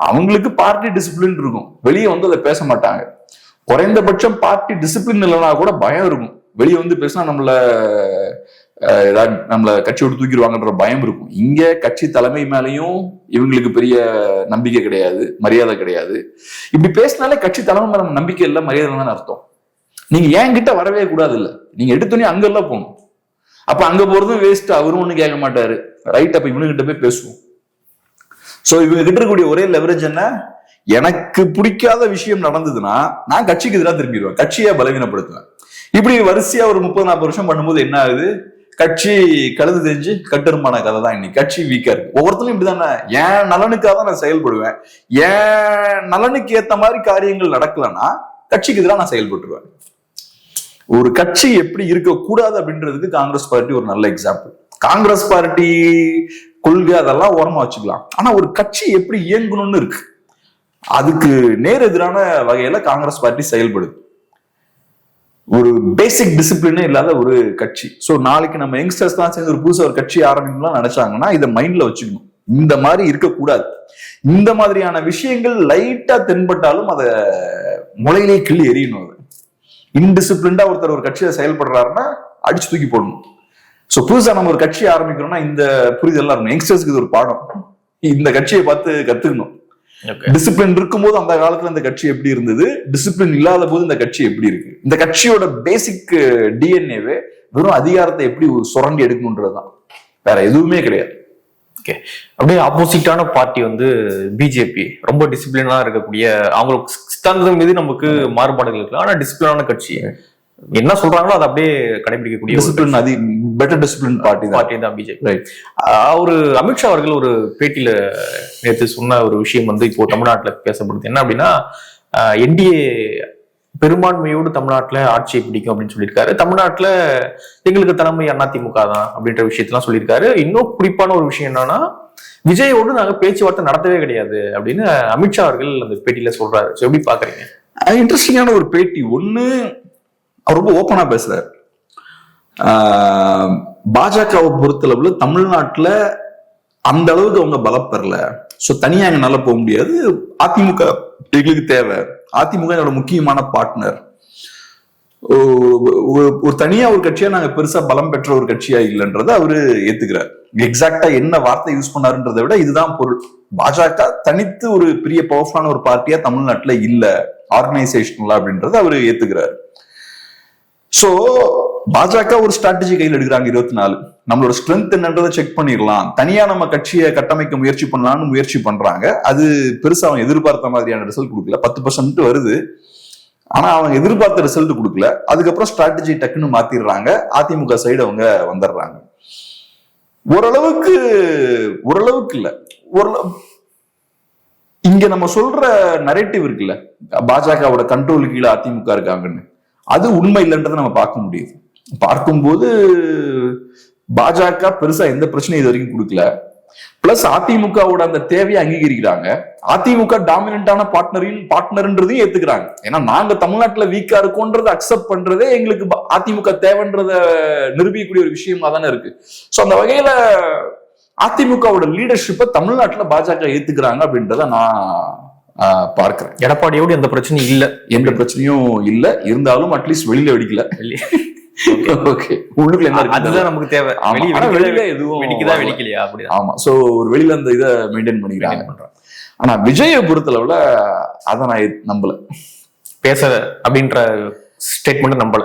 அவங்களுக்கு பார்ட்டி டிசிப்ளின் இருக்கும். வெளியே வந்து அதை பேச மாட்டாங்க. குறைந்தபட்சம் பார்ட்டி டிசிப்ளின் இல்லைன்னா கூட பயம் இருக்கும். வெளியே வந்து பேசினா நம்மள கட்சி விட்டு தூக்கிடுவாங்கன்ற பயம் இருக்கும். இங்க கட்சி தலைமை மேலையும் இவங்களுக்கு பெரிய நம்பிக்கை கிடையாது, மரியாதை கிடையாது. இப்படி பேசினாலே கட்சி தலைமை மேல நம்பிக்கை இல்லை, மரியாதை இல்லைன்னு அர்த்தம். நீங்க ஏன் கிட்ட வரவே கூடாது இல்ல, நீங்க எடுத்தோன்னே அங்க எல்லாம் போகணும். அப்ப அங்க போறதும் வேஸ்ட், அவரும் ஒண்ணு கேட்க மாட்டாரு. ரைட், அப்ப இவனு கிட்ட போய் பேசுவோம். சோ இவங்க கிட்ட இருக்கக்கூடிய ஒரே லெவரேஜ் என்ன? எனக்கு பிடிக்காத விஷயம் நடந்ததுன்னா நான் கட்சிக்கு எதிராக திரும்பிடுவேன், கட்சியை பலவீனப்படுத்துவேன். இப்படி வரிசையா ஒரு 30-40 வருஷம் பண்ணும்போது என்ன ஆகுது? கட்சி கழுது தெரிஞ்சு கட்டருமான கதை தான். இன்னைக்கு கட்சி வீக்கா இருக்கு. ஒவ்வொருத்தரும் இப்படிதானே, என் நலனுக்காக தான் நான் செயல்படுவேன், என் நலனுக்கு ஏத்த மாதிரி காரியங்கள் நடக்கலன்னா கட்சிக்கு எதிராக நான் செயல்பட்டுருவேன். ஒரு கட்சி எப்படி இருக்கக்கூடாது அப்படின்றதுக்கு காங்கிரஸ் பார்ட்டி ஒரு நல்ல எக்ஸாம்பிள். காங்கிரஸ் பார்ட்டி கொள்கை அதெல்லாம் ஓரமா வச்சுக்கலாம், ஆனா ஒரு கட்சி எப்படி இயங்கணும்னு இருக்கு. அதுக்கு நேர் எதிரான வகையில காங்கிரஸ் பார்ட்டி செயல்படுது. ஒரு பேசிக் டிசிப்ளினே இல்லாத ஒரு கட்சி. சோ நாளைக்கு நம்ம யங்ஸ்டர்ஸ் தான் சேர்ந்து ஒரு புதுசா ஒரு கட்சி ஆரம்பிக்கணும்னு நினைச்சாங்கன்னா இதை மைண்ட்ல வச்சுக்கணும். இந்த மாதிரி இருக்கக்கூடாது. இந்த மாதிரியான விஷயங்கள் லைட்டா தென்பட்டாலும் அதை முளையிலே கிள்ளி எறியணும். அது இன்டிசிப்ளின்டா ஒருத்தர் ஒரு கட்சியில செயல்படுறாருன்னா அடிச்சு தூக்கி போடணும். சோ புதுசா நம்ம ஒரு கட்சி ஆரம்பிக்கிறோம்னா இந்த புரிதல் இருக்கணும். யங்ஸ்டர்ஸ்க்கு இது ஒரு பாடம். இந்த கட்சியை பார்த்து கத்துக்கணும். டிசிப்ளின் இருக்கும்போது அந்த காலத்துல இந்த கட்சி எப்படி இருந்தது, டிசிப்ளின் இல்லாத போது இந்த கட்சி எப்படி இருக்கு. இந்த கட்சியோட பேசிக் டிஎன்ஏவே வெறும் அதிகாரத்தை எப்படி சுரண்டி எடுக்கணும்ன்றதுதான், வேற எதுவுமே கிடையாது. ஓகே, அப்படியே ஆப்போசிட்டான பார்ட்டி வந்து பிஜேபி. ரொம்ப டிசிப்ளினா இருக்கக்கூடிய, அவங்களுக்கு சித்தாந்தம் மீது நமக்கு மாறுபாடுகள் இருக்கு, ஆனா டிசிப்ளினான கட்சி. என்ன சொல்றாங்களோ அதை அப்படியே கடைபிடிக்கக்கூடிய பெட்டர் டிசிப்ளின் பார்ட்டி தான் பிஜேபி. ஒரு அமித்ஷா அவர்கள் ஒரு பேட்டியில நேற்று சொன்ன ஒரு விஷயம் வந்து இப்போ தமிழ்நாட்டில் பேசப்படுது. என்ன அப்படின்னா, என்டிஏ பெரும்பான்மையோடு தமிழ்நாட்டில் ஆட்சியை பிடிக்கும் அப்படின்னு சொல்லியிருக்காரு. தமிழ்நாட்டில் எங்களுக்கு தலைமை அதிமுக தான் அப்படின்ற விஷயத்தெல்லாம் சொல்லியிருக்காரு. இன்னும் குறிப்பான ஒரு விஷயம் என்னன்னா, விஜயோடு நாங்க பேச்சுவார்த்தை நடத்தவே கிடையாது அப்படின்னு அமித்ஷா அவர்கள் அந்த பேட்டியில சொல்றாரு. எப்படி பாக்குறீங்க? இன்ட்ரெஸ்டிங்கான ஒரு பேட்டி. ஒண்ணு, அவர் ரொம்ப ஓப்பனா பேசுறாரு. பாஜகவை பொறுத்தளவுல தமிழ்நாட்டுல அந்த அளவுக்கு அவங்க பலம் பெறல. சோ தனியா அங்க நல்லா போக முடியாது. அதிமுக எங்களுக்கு தேவை, அதிமுக என்னோட முக்கியமான பார்ட்னர். ஒரு தனியா ஒரு கட்சியா நாங்க பெருசா பலம் பெற்ற ஒரு கட்சியா இல்லைன்றத அவரு ஏத்துக்கிறார். எக்ஸாக்டா என்ன வார்த்தை யூஸ் பண்ணாருன்றதை விட இதுதான் பொருள். பாஜக தனித்து ஒரு பெரிய பவர்ஃபுல்லான ஒரு பார்ட்டியா தமிழ்நாட்டுல இல்ல ஆர்கனைசேஷனலா அப்படின்றத அவரு ஏத்துக்கிறாரு. சோ பாஜக ஒரு ஸ்ட்ராட்டஜி கையில் எடுக்கிறாங்க 24. நம்மளோட ஸ்ட்ரென்த் என்னன்றதை செக் பண்ணிடலாம், தனியா நம்ம கட்சியை கட்டமைக்க முயற்சி பண்ணலாம்னு முயற்சி பண்றாங்க. அது பெருசா அவன் எதிர்பார்த்த மாதிரியான ரிசல்ட் கொடுக்கல. 10% வருது, ஆனா அவங்க எதிர்பார்த்த ரிசல்ட் கொடுக்கல. அதுக்கப்புறம் ஸ்ட்ராட்டஜி டக்குன்னு மாத்திடுறாங்க. அதிமுக சைடு அவங்க வந்துடுறாங்க. ஓரளவுக்கு இல்ல, இங்க நம்ம சொல்ற நரேட்டிவ் இருக்குல்ல, பாஜகவோட கண்ட்ரோலுக்கு கீழே அதிமுக இருக்காங்கன்னு, அது உண்மை இல்லைன்றதை நம்ம பார்க்க முடியுது. பார்க்கும்போது பாஜக பெருசா எந்த பிரச்சனையும் இது வரைக்கும் கொடுக்கல. பிளஸ் அதிமுகவோட அந்த தேவையை அங்கீகரிக்கிறாங்க. அதிமுக டாமினன்டான பார்ட்னர்ன்றதையும் ஏத்துக்கிறாங்க. ஏன்னா நாங்க தமிழ்நாட்டுல வீக்கா இருக்கோன்றதை அக்செப்ட் பண்றதே எங்களுக்கு அதிமுக தேவைன்றத நிரூபிக்கக்கூடிய ஒரு விஷயமா தானே இருக்கு. சோ அந்த வகையில அதிமுகவோட லீடர்ஷிப்பை தமிழ்நாட்டுல பாஜக ஏத்துக்கிறாங்க அப்படின்றத நான் பார்க்கிறேன். எடப்பாடியோடு எந்த பிரச்சனையும் இல்ல, எந்த பிரச்சனையும் இல்ல. இருந்தாலும் அட்லீஸ்ட் வெளியில வெடிக்கல. உள்ளுக்குள்ள என்ன அதுதான் நமக்கு தேவை. வெளியில எதுவும் வெடிக்கலையா அப்படி? ஆமா. சோ ஒரு வெளியில அந்த இதை மெயின்டைன் பண்ணிக்கிறாங்க. ஆனா விஜயை பொறுத்தளவுல அதை நான் நம்பல. பேச அப்படின்ற ஸ்டேட்மெண்ட் நம்பல.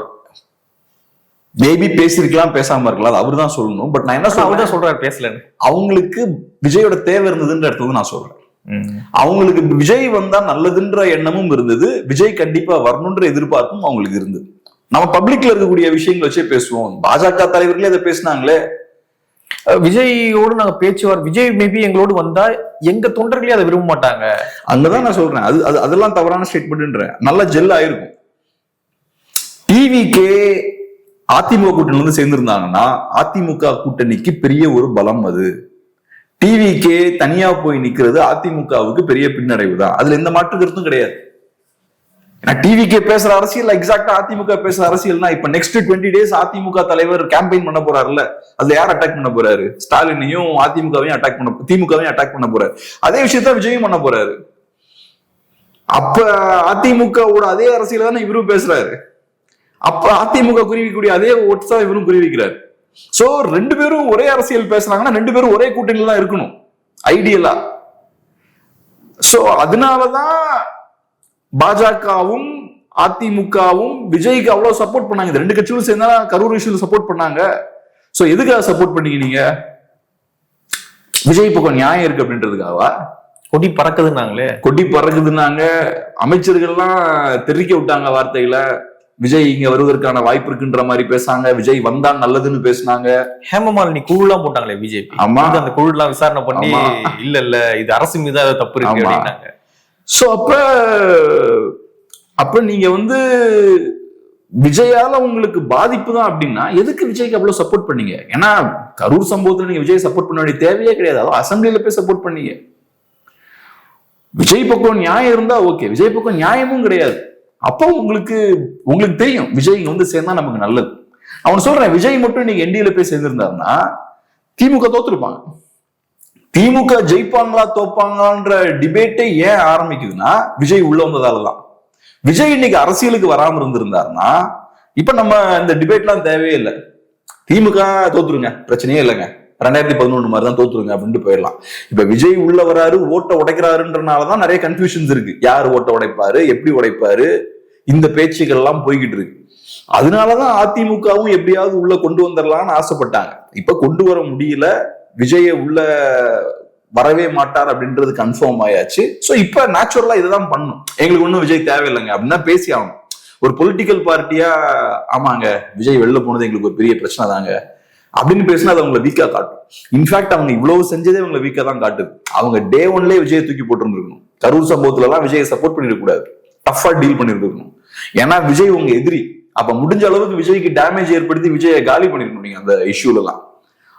மேபி பேசிருக்கலாம், பேசாம இருக்கலாம், அவரு தான் சொல்லணும். பட் நான் என்ன சொல்றேன், சொல்றாரு பேசலன்னு. அவங்களுக்கு விஜயோட தேவை இருந்ததுன்ற இடத்துல நான் சொல்றேன். அவங்களுக்கு விஜய் வந்தா நல்லதுன்ற எண்ணமும் இருந்தது, விஜய் கண்டிப்பா வரணுன்ற எதிர்பார்ப்பும் அவங்களுக்கு இருந்தது. நம்ம பப்ளிக்ல இருக்கக்கூடிய விஷயங்களை வச்சே பேசுவோம். பாஜக தலைவர்களே அதை பேசினாங்களே, விஜயோடு நாங்க பேச்சுவார், விஜய் மேபி எங்களோடு வந்தா எங்க தொண்டர்களே அதை விரும்ப மாட்டாங்க. அங்கதான் நான் சொல்றேன், அதெல்லாம் தவறான ஸ்டேட்மெண்ட்ன்றேன். நல்ல ஜெல் ஆயிருக்கும். டிவிகே அதிமுக கூட்டணியில இருந்து சேர்ந்திருந்தாங்கன்னா அதிமுக கூட்டணிக்கு பெரிய ஒரு பலம். அது டிவிகே தனியா போய் நிக்கிறது அதிமுகவுக்கு பெரிய பின்னடைவு தான். அதுல எந்த மாற்று கருத்தும் கிடையாது. டிவிகே பேசுற அரசியல் எக்ஸாக்டா அதிமுக பேசுற அரசியல்னா, இப்ப நெக்ஸ்ட் 20 days அதிமுக தலைவர் கேம்பெயின் பண்ண போறாருல்ல, அதுல யார் அட்டாக் பண்ண போறாரு? ஸ்டாலினையும் அதிமுகவையும் அட்டாக் பண்ண, திமுகவையும் அட்டாக் பண்ண போறாரு. அதே விஷயத்த விஜயும் பண்ண போறாரு. அப்ப அதிமுகவோட அதே அரசியல் தானே இவரும் பேசுறாரு. அப்ப அதிமுக குறிவிக்கக்கூடிய அதே ஓட்ஸ் தான் இவரும் குறிவிக்கிறாரு. சோ 2 பேரும் ஒரே அரசியல் பேசுறாங்கன்னா 2 பேரும் ஒரே கூட்டணியில தான் இருக்கணும் ஐடியலா. சோ அதனாலதான் பாஜகவும் அதிமுகவும் விஜய்க்கு அவ்வளவு சப்போர்ட் பண்ணாங்க. இந்த 2 கட்சிகளும் சேர்ந்தா கரூர் இஷ்யூல சப்போர்ட் பண்ணாங்க. சோ எதுக்காக சப்போர்ட் பண்ணீங்க நீங்க? விஜய் பக்கம் நியாயம் இருக்கு அப்படின்றதுக்காகவா? கொடி பறக்குதுன்னாங்களே, கொடி பறக்குதுன்னாங்க. அமைச்சர்கள்லாம் தெரிவிக்க விட்டாங்க வார்த்தைகளை. விஜய் இங்க வருவதற்கான வாய்ப்பு இருக்குன்ற மாதிரி பேசாங்க. விஜய் வந்தா நல்லதுன்னு பேசினாங்க. ஹேமமாலினி குழுலாம் போட்டாங்களே பிஜேபி. ஆமா, அந்த குழுலாம் விசாரணை பண்ணி இல்ல இது அரசு மீது தப்பு இருக்கு அப்படின்னாங்க. சோ அப்ப நீங்க விஜயால உங்களுக்கு பாதிப்பு தான் அப்படின்னா எதுக்கு விஜய்க்கு அவ்வளவு சப்போர்ட் பண்ணீங்க? ஏன்னா கரூர் சம்பவத்துல நீங்க விஜய் சப்போர்ட் பண்ண வேண்டிய தேவையே கிடையாது. அதாவது அசம்பிளியில போய் சப்போர்ட் பண்ணீங்க. விஜய் பக்கம் நியாயம் இருந்தா ஓகே, விஜய் பக்கம் நியாயமும் கிடையாது. அப்போ உங்களுக்கு தெரியும் விஜய் இங்க சேர்ந்தா நமக்கு நல்லது. அவன் சொல்றேன், விஜய் மட்டும் நீங்க என்டிஏல போய் சேர்ந்திருந்தாருன்னா திமுக தோத்துருப்பாங்க. திமுக ஜெயிப்பாங்களா தோப்பாங்களான்ற டிபேட்டே ஏன் ஆரம்பிக்குதுன்னா விஜய் உள்ள வந்ததாலதான். விஜய் இன்னைக்கு அரசியலுக்கு வராம இருந்திருந்தாருன்னா இப்ப நம்ம இந்த டிபேட்லாம் தேவையே இல்லை. திமுக தோத்துருங்க, பிரச்சனையே இல்லைங்க, 2011 மாதிரி தான் தோத்துருங்க அப்படின்ட்டு போயிடலாம். இப்ப விஜய் உள்ள வராரு, ஓட்ட உடைக்கிறாருன்றனாலதான் நிறைய கன்ஃபியூஷன்ஸ் இருக்கு. யார் ஓட்ட உடைப்பாரு, எப்படி உடைப்பாரு, இந்த பேச்சுக்கள் எல்லாம் போய்கிட்டு இருக்கு. அதனாலதான் அதிமுகவும் எப்படியாவது உள்ள கொண்டு வந்துடலாம்னு ஆசைப்பட்டாங்க. இப்ப கொண்டு வர முடியல, விஜய உள்ள வரவே மாட்டார் அப்படின்றது கன்ஃபார்ம் ஆயாச்சு. சோ இப்ப நேச்சுரலா இதுதான் பண்ணும். எங்களுக்கு ஒன்னும் விஜய் தேவையில்லைங்க அப்படின்னா பேசி ஆகணும். ஒரு பொலிட்டிக்கல் பார்ட்டியா ஆமாங்க விஜய் வெளில போனது எங்களுக்கு ஒரு பெரிய பிரச்சனை தாங்க அப்படின்னு பேசினா அது அவங்களை வீக்கா காட்டும். இன்ஃபேக்ட் அவங்க இவ்வளவு செஞ்சதே அவங்களை வீக்கா தான் காட்டுது. அவங்க டே 1லயே விஜயை தூக்கி போட்டுருந்துருக்கணும். கரூர் சம்பவத்துல எல்லாம் விஜயை சப்போர்ட் பண்ணிடக்கூடாது, டஃபா டீல் பண்ணிருக்கணும். ஏன்னா விஜய் உங்க எதிரி. அப்ப முடிஞ்ச அளவுக்கு விஜய்க்கு டேமேஜ் ஏற்படுத்தி விஜயை காலி பண்ணிருக்கணும் நீங்க அந்த இஷ்யூல எல்லாம்.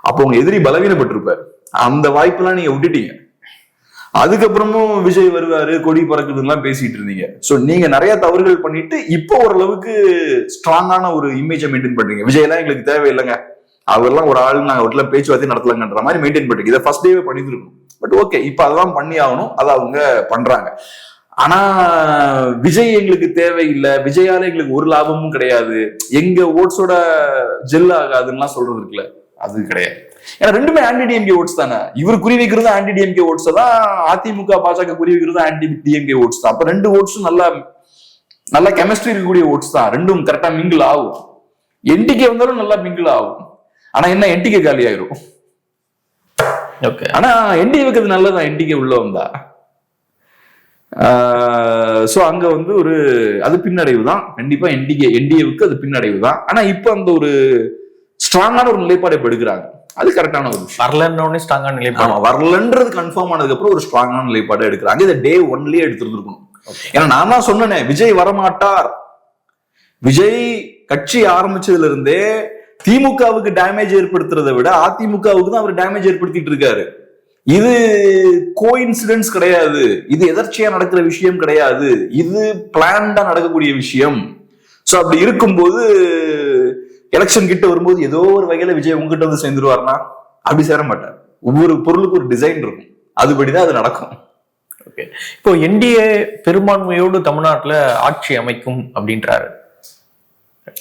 அப்ப உங்க எதிரி பலவீனப்பட்டிருப்பாரு. அந்த வாய்ப்பெல்லாம் நீங்க விட்டுட்டீங்க. அதுக்கப்புறமும் விஜய் வருவாரு, கொடி பறக்குதுலாம் பேசிட்டு இருந்தீங்க. சோ நீங்க நிறைய தவறுகள் பண்ணிட்டு இப்போ ஓரளவுக்கு ஸ்ட்ராங்கான ஒரு இமேஜை மெயின்டைன் பண்றீங்க. விஜய் எல்லாம் எங்களுக்கு தேவையில்லைங்க, அவரெல்லாம் ஒரு ஆள், நாங்க வீட்டுல பேச்சுவார்த்தை நடத்தலங்கன்ற மாதிரி மெயின்டைன் பண்றீங்க. இதை ஃபர்ஸ்ட் டேவே பண்ணிருக்கணும். பட் ஓகே, இப்ப அதெல்லாம் பண்ணி ஆகணும், அதை அவங்க பண்றாங்க. ஆனா விஜய் எங்களுக்கு தேவையில்லை, விஜயால எங்களுக்கு ஒரு லாபமும் கிடையாது, எங்க ஓட்ஸோட ஜெல் ஆகாதுன்னா சொல்றது இருக்குல்ல, அது கிடையாது. ஏன்னா ரெண்டுமே ஆன்டி டிஎம்கே ஓட்ஸ் தானே. இவர் குறி வைக்கிறது ஆன்டி டிஎம்கே ஓட்ஸ் தான், அதிமுக பாஜக குறி வைக்கிறது ஆன்டி டிஎம்கே ஓட்ஸ் தான். அப்ப 2 ஓட்ஸும் நல்லா நல்ல கெமிஸ்ட்ரி இருக்கக்கூடிய ஓட்ஸ் தான், ரெண்டும் கரெக்டா மிங்கிள் ஆகும். என்டிகே வந்தாலும் நல்லா மிங்கிள் ஆகும். ஆனா என்ன, என்டிகே காலி ஆயிரும். ஆனா என்டிகே வைக்கிறது நல்லதான், என்டிகே உள்ள வந்தா. சோ அங்க வந்து ஒரு அது பின்னடைவு தான் கண்டிப்பா. என்டிஏவுக்கு அது பின்னடைவு தான். ஆனா இப்ப அந்த ஒரு ஸ்ட்ராங்கான ஒரு நிலைப்பாடு இப்ப எடுக்கிறாங்க, அது கரெக்டான ஒரு விஷயம். வரலன்னு ஸ்ட்ராங்கான நிலைப்பாடு, வரலன்றது கன்ஃபார்ம் ஆனதுக்கு அப்புறம் ஒரு ஸ்ட்ராங்கான நிலைப்பாடு எடுக்கிறாங்க. இதை டே ஒன்லயே எடுத்துருக்கணும். ஏன்னா நான் தான் சொன்னேனே, விஜய் வரமாட்டார். விஜய் கட்சி ஆரம்பிச்சதுல இருந்தே திமுகவுக்கு டேமேஜ் ஏற்படுத்துறதை விட அதிமுகவுக்கு தான் அவர் டேமேஜ் ஏற்படுத்திட்டு இருக்காரு. இது கோஇன்சிடென்ஸ் கிடையாது, இது எதர்ச்சியா நடக்கிற விஷயம் கிடையாது, இது பிளான்டா நடக்கக்கூடிய விஷயம். சோ அப்படி இருக்கும்போது எலெக்ஷன் கிட்ட வரும்போது ஏதோ ஒரு வகையில விஜய் உங்ககிட்ட வந்து சேர்ந்துருவார்னா அப்படி சேர மாட்டார். ஒவ்வொரு பொருளுக்கு ஒரு டிசைன் இருக்கும், அதுபடிதான் அது நடக்கும். இப்போ என்டிஏ பெரும்பான்மையோடு தமிழ்நாட்டுல ஆட்சி அமைக்கும் அப்படின்றாரு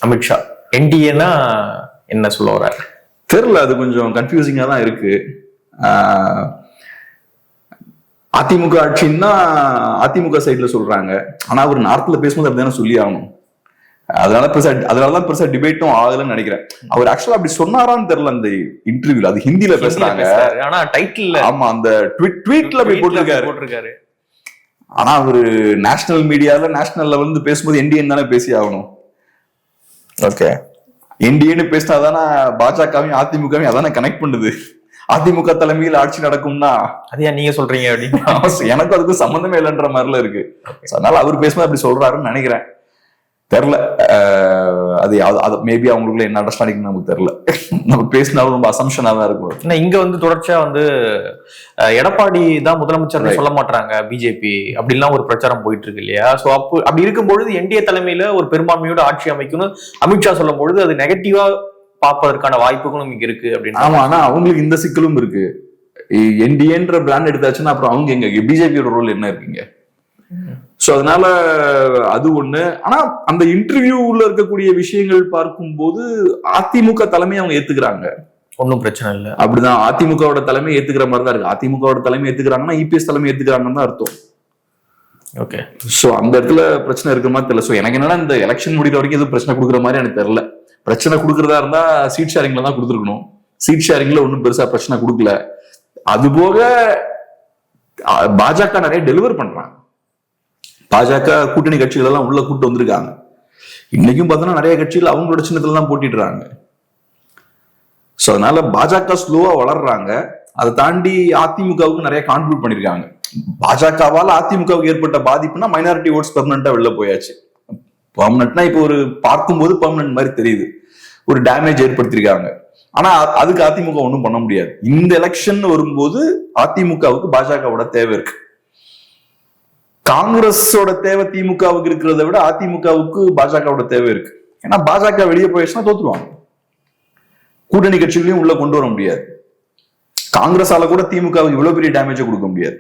அமித்ஷா. என்டிஏனா என்ன சொல்ல வர்றாரு தெரியல, அது கொஞ்சம் கன்ஃபியூசிங்கா தான் இருக்கு. அதிமுக ஆட்சின்னா அதிமுக சைட்ல சொல்றாங்க, ஆனா அவர் நார்த்ல பேசும்போது அப்படிதானே சொல்லி ஆகணும். அதனாலதான் பெருசா டிபேட்டும் ஆகலன்னு நினைக்கிறேன். அவர் ஆக்சுவலா அப்படி சொன்னாரான்னு தெரியல அந்த இன்டர்வியூல, அது ஹிந்தில பேசுறாங்க. ஆனா டைட்டில், ஆமா அந்த ட்வீட்ல போய் போட்டிருக்காரு. ஆனா அவரு நேஷனல் மீடியால நேஷனல்ல வந்து பேசும்போது என்டிஏன்னு தானே பேசி ஆகணும். ஓகே, என்டிஏன்னு பேசினாதானே பாஜகவையும் அதிமுகவையும் அதானே கனெக்ட் பண்ணுது. அதிமுக தலைமையில் ஆட்சி நடக்கும்னா அதையா நீங்க சொல்றீங்க அப்படின்னு எனக்கு அதுக்கு சம்பந்தமே இல்லைன்ற மாதிரில இருக்கு. அதனால அவர் பேசும்போது அப்படி சொல்றாருன்னு நினைக்கிறேன். தெரியல, அது மேபி அவங்களுக்குள்ள என்ன அண்டர்ஸ்டாண்டிங் நமக்கு தெரியல. நம்ம பேசினாலும் ரொம்ப அசம்ஷனா தான் இருக்கும். இங்க வந்து தொடர்ச்சியா வந்து எடப்பாடி தான் முதலமைச்சர் சொல்ல மாட்டாங்க பிஜேபி அப்படிலாம் ஒரு பிரச்சாரம் போயிட்டு இருக்கு இல்லையா? சோ அப்படி இருக்கும்பொழுது என்டிஏ தலைமையில ஒரு பெரும்பான்மையோட ஆட்சி அமைக்கணும் அமித்ஷா சொல்லும் பொழுது அது நெகட்டிவா பார்ப்பதற்கான வாய்ப்புகளும் இங்க இருக்கு அப்படின்னு. ஆமா, ஆனா அவங்களுக்கு இந்த சிக்கலும் இருக்கு. என்டிஏன்ற பிராண்ட் எடுத்தாச்சுன்னா அப்புறம் அவங்க எங்க பிஜேபியோட ரோல் என்ன இருக்குங்க? சோ அதனால அது ஒண்ணு. ஆனா அந்த இன்டர்வியூல இருக்கக்கூடிய விஷயங்கள் பார்க்கும்போது அதிமுக தலைமை அவங்க ஏத்துக்கிறாங்க, ஒன்னும் பிரச்சனை இல்லை. அப்படிதான் அதிமுகவோட தலைமை ஏத்துக்கிற மாதிரி தான் இருக்கு. அதிமுகவோட தலைமை ஏத்துக்கிறாங்கன்னா இபிஎஸ் தலைமை ஏத்துக்கிறாங்கன்னு தான் அர்த்தம். ஓகே, சோ அந்த இடத்துல பிரச்சனை இருக்கிற மாதிரி தெரியல. சோ எனக்கு என்னன்னா இந்த எலெக்ஷன் முடிகிற வரைக்கும் எதுவும் பிரச்சனை கொடுக்குற மாதிரி எனக்கு தெரியல. பிரச்சனை கொடுக்கறதா இருந்தா சீட் ஷேரிங்ல தான் கொடுத்துருக்கணும். சீட் ஷேரிங்ல ஒன்னும் பெருசா பிரச்சனை கொடுக்கல. அது போக பாஜக நிறைய டெலிவர் பண்றாங்க. பாஜக கூட்டணி கட்சிகள் எல்லாம் உள்ள கூட்டு வந்திருக்காங்க. இன்னைக்கும் பார்த்தோன்னா நிறைய கட்சிகள் அவங்களோட சின்னத்துல தான் போட்டிடுறாங்க. சோ அதனால பாஜக ஸ்லோவா வளர்றாங்க. அதை தாண்டி அதிமுகவுக்கு நிறைய கான்ட்ரிபியூட் பண்ணிருக்காங்க. பாஜகவால அதிமுகவுக்கு ஏற்பட்ட பாதிப்புனா மைனாரிட்டி ஓட்ஸ் பெர்மனண்டா வெளில போயாச்சு. பெர்மனன்ட்னா இப்போ ஒரு பார்க்கும்போது பெர்மனன்ட் மாதிரி தெரியுது, ஒரு டேமேஜ் ஏற்படுத்திருக்காங்க. ஆனா அதுக்கு அதிமுக ஒன்றும் பண்ண முடியாது. இந்த எலெக்ஷன் வரும்போது அதிமுகவுக்கு பாஜகவோட தேவை இருக்கு. காங்கிரஸோட தேவை திமுகவுக்கு இருக்கிறத விட அதிமுகவுக்கு பாஜகவோட தேவை இருக்கு. ஏன்னா பாஜக வெளியே போயிடுச்சுன்னா தோத்துருவாங்க. கூட்டணி கட்சிகளையும் உள்ள கொண்டு வர முடியாது. காங்கிரஸால கூட திமுகவுக்கு இவ்வளவு பெரிய டேமேஜை கொடுக்க முடியாது.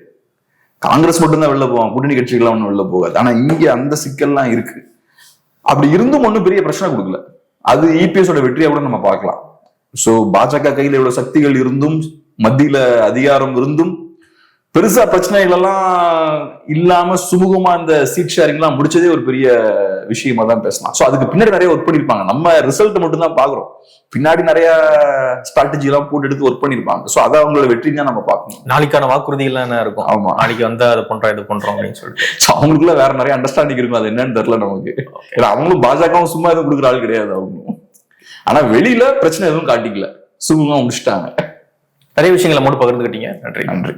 காங்கிரஸ் மட்டும்தான் வெளில போவாங்க, கூட்டணி கட்சிகள்லாம் ஒன்றும் வெளில போகாது. ஆனா இங்க அந்த சிக்கல்லாம் இருக்கு. அப்படி இருந்தும் ஒன்றும் பெரிய பிரச்சனை கொடுக்கல. அது இபிஎஸோட வெற்றியா கூட நம்ம பார்க்கலாம். சோ பாஜக கையில இவ்வளவு சக்திகள் இருந்தும் மத்தியில அதிகாரம் இருந்தும் பெருசா பிரச்சனைகள் எல்லாம் இல்லாம சுமூகமா இந்த சீட் ஷேரிங் எல்லாம் முடிச்சதே ஒரு பெரிய விஷயமா தான் பேசலாம். சோ அதுக்கு பின்னாடி நிறைய ஒர்க் பண்ணிருப்பாங்க. நம்ம ரிசல்ட் மட்டும் தான் பாக்குறோம், பின்னாடி நிறைய ஸ்ட்ராட்டஜி எல்லாம் போட்டு எடுத்து ஒர்க் பண்ணிருப்பாங்க. சோ அதை அவங்களோட வெற்றி தான் நம்ம பார்க்கணும். நாளைக்கான வாக்குறுதி எல்லாம் என்ன இருக்கும்? ஆமா, நாளைக்கு வந்து அதை பண்றோம் இது பண்றோம் அப்படின்னு சொல்லிட்டு அவங்களுக்குள்ள வேற நிறைய அண்டர்ஸ்டாண்டிங் இருக்கும். அது என்னன்னு தெரியல நமக்கு. ஏன்னா அவங்களும் பாஜகவும் சும்மா எதுவும் கொடுக்குற ஆள் கிடையாது அவங்களும். ஆனா வெளியில பிரச்சனை எதுவும் காட்டிக்கல, சுமூகமா முடிச்சுட்டாங்க. நிறைய விஷயங்களை மட்டும் பகிர்ந்துக்கிட்டீங்க. நன்றி.